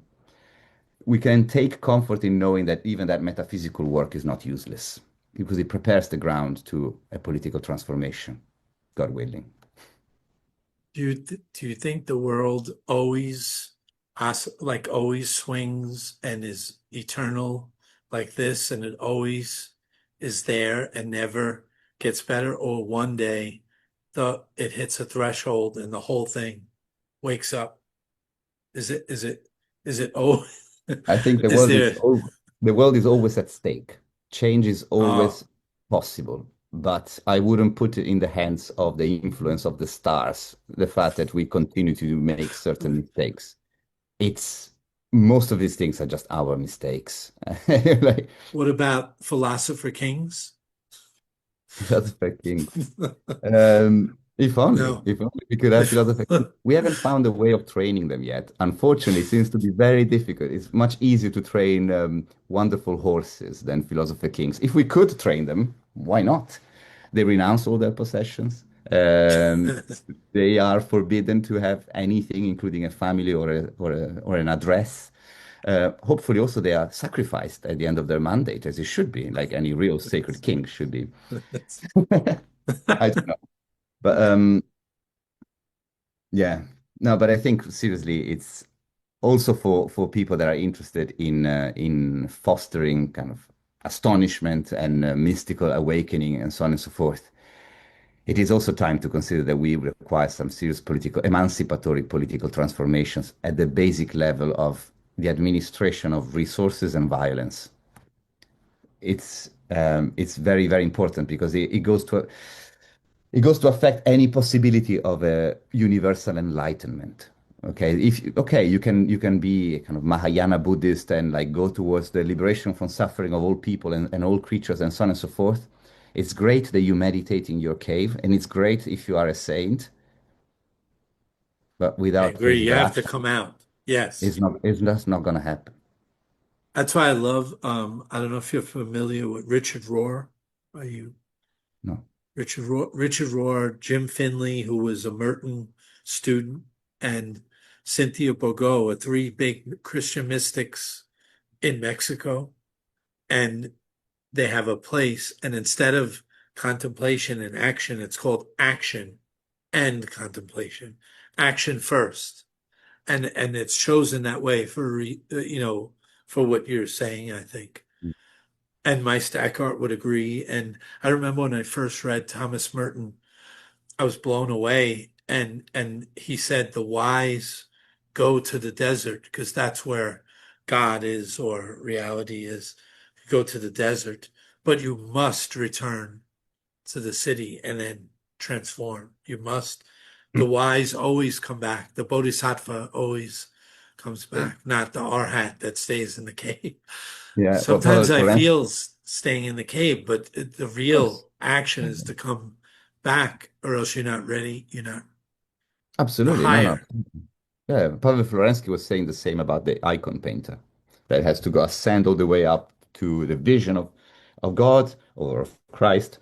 we can take comfort in knowing that even that metaphysical work is not useless because it prepares the ground to a political transformation, God willing. Do you think the world always like always swings and is eternal like this and it always is there and never gets better, or one day the it hits a threshold and the whole thing wakes up? Is it oh I think is there the world is always at stake. Change is oh always possible, but I wouldn't put it in the hands of the influence of the stars. The fact that we continue to make certain mistakes. It's Most of these things are just our mistakes. Like what about philosopher kings? philosopher kings. No. If only we could have philosopher kings. We haven't found a way of training them yet. Unfortunately, it seems to be very difficult. It's much easier to train wonderful horses than philosopher kings. If we could train them, why not? They renounce all their possessions. They are forbidden to have anything, including a family or an address. Hopefully, also they are sacrificed at the end of their mandate, as it should be, like any real sacred king should be. I don't know, but yeah, no, but I think seriously, it's also for people that are interested in fostering kind of astonishment and mystical awakening and so on and so forth. It is also time to consider that we require some serious political, emancipatory political transformations at the basic level of the administration of resources and violence. It's very, very important because it goes to affect any possibility of a universal enlightenment. Okay, you can be a kind of Mahayana Buddhist and like go towards the liberation from suffering of all people and all creatures and so on and so forth. It's great that you meditate in your cave, and it's great if you are a saint, but I without agree. You political have to action, come out. Yes. it's just not going to happen. That's why I love, I don't know if you're familiar with Richard Rohr. Are you No. Richard Rohr, Jim Finley, who was a Merton student, and Cynthia Bourgeau are three big Christian mystics in Mexico. And they have a place, and instead of contemplation and action, it's called action and contemplation, action first, and it's chosen that way for what you're saying, I think. And my Stackart would agree. And I remember when I first read Thomas Merton, I was blown away. And he said the wise go to the desert because that's where God is or reality is. You go to the desert, but you must return to the city and then transform. You must. The wise always come back. The bodhisattva always comes Uh, back, not the arhat that stays in the cave. Yeah, well, Paolo Sometimes I Florence, feel staying in the cave, but the of course. real action is to come back, or else you're not ready. You're not the Absolutely. No, no. higher. Yeah, Pavel Florensky was saying the same about the icon painter that has to go ascend all the way up to the vision of God or of Christ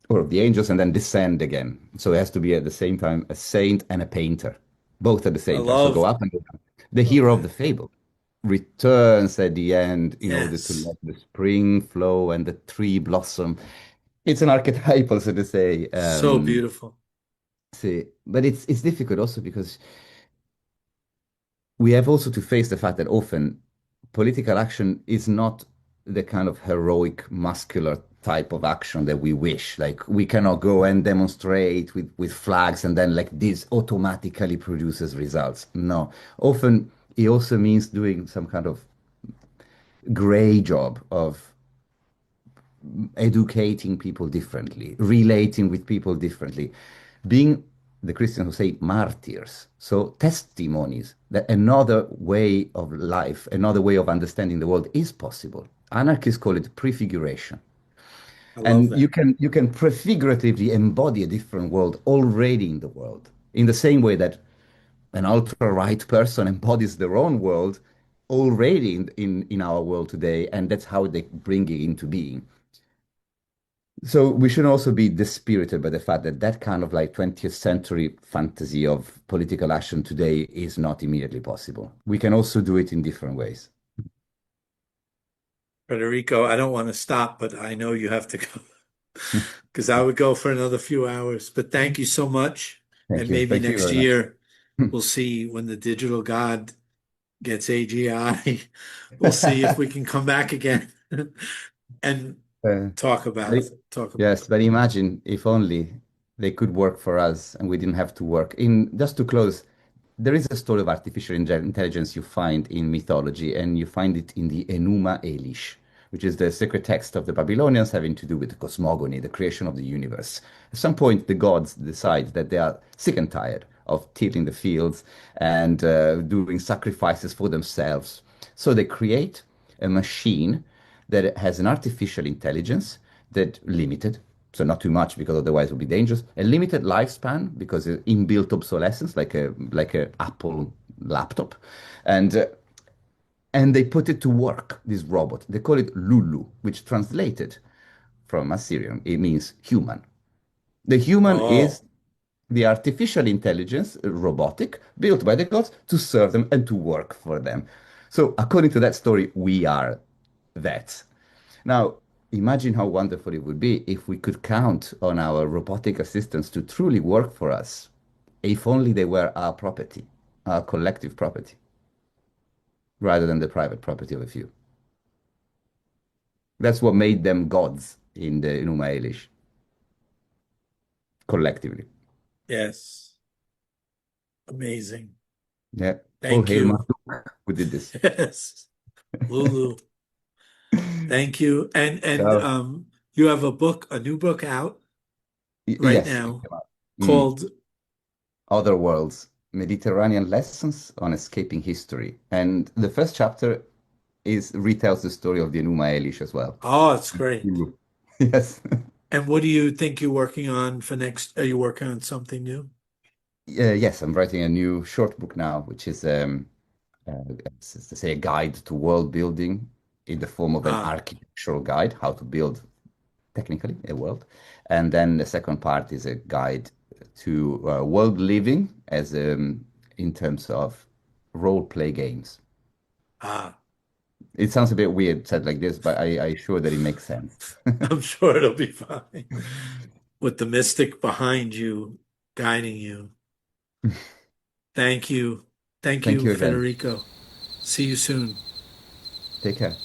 or of the angels and then descend again. So it has to be at the same time a saint and a painter, both at the I same time. So go love up and go down. The love hero of the that. fable returns at the end in order to Yes, let the spring flow and the tree blossom. It's an archetypal, so to say. so beautiful. See, but it's difficult also because we have also to face the fact that often political action is not the kind of heroic, muscular type of action that we wish. Like we cannot go and demonstrate with flags and then like this automatically produces results. No, often it also means doing some kind of gray job of educating people differently, relating with people differently, being the Christians who say martyrs, so testimonies that another way of life, another way of understanding the world is possible. Anarchists call it prefiguration. I love And you that. can you can prefiguratively embody a different world already in the world, in the same way that an ultra-right person embodies their own world already in our world today, and that's how they bring it into being. So we should also be dispirited by the fact that that kind of like 20th century fantasy of political action today is not immediately possible. We can also do it in different ways. Federico, I don't want to stop, but I know you have to go because I would go for another few hours. But thank you so much. Thank And you. maybe Thank you next very much. year we'll see when the digital god gets AGI. We'll see if we can come back again and Uh, but- talk about yes, but imagine if only they could work for us and we didn't have to work. In just to close, there is a story of artificial intelligence you find in mythology, and you find it in the Enuma Elish, which is the sacred text of the Babylonians having to do with the cosmogony, the creation of the universe. At some point, the gods decide that they are sick and tired of tilling the fields and doing sacrifices for themselves. So they create a machine that has an artificial intelligence that limited, so not too much because otherwise it would be dangerous, a limited lifespan because of inbuilt obsolescence, like a Apple laptop, and uh, and they put it to work. This robot, they call it Lulu, which translated from Assyrian, it means human. The human is Oh, the artificial intelligence, robotic, built by the gods to serve them and to work for them. So, according to that story, we are that. Now, imagine how wonderful it would be if we could count on our robotic assistants to truly work for us, if only they were our property, our collective property, rather than the private property of a few. That's what made them gods in the Enuma Elish, collectively. yes. Amazing. Yeah. All Thank hail you. Marduk who did this. Yes. Lulu. Thank you. And So, you have a new book out right yes, it now came out. Mm. called Other Worlds, Mediterranean Lessons on Escaping History. And the first chapter is retells the story of the Enuma Elish as well. Oh, it's great. Ooh. Yes. And what do you think you're working on for next? Are you working on something new? Yes, I'm writing a new short book now, which is, to say, a guide to world building in the form of an Ah, architectural guide, how to build technically a world. And then the second part is a guide to world living as in terms of role play games. ah. It sounds a bit weird said like this, but I assure that it makes sense. I'm sure it'll be fine with the mystic behind you guiding you. Thank you. Thank Thank you, you again. Federico. See you soon. Take care.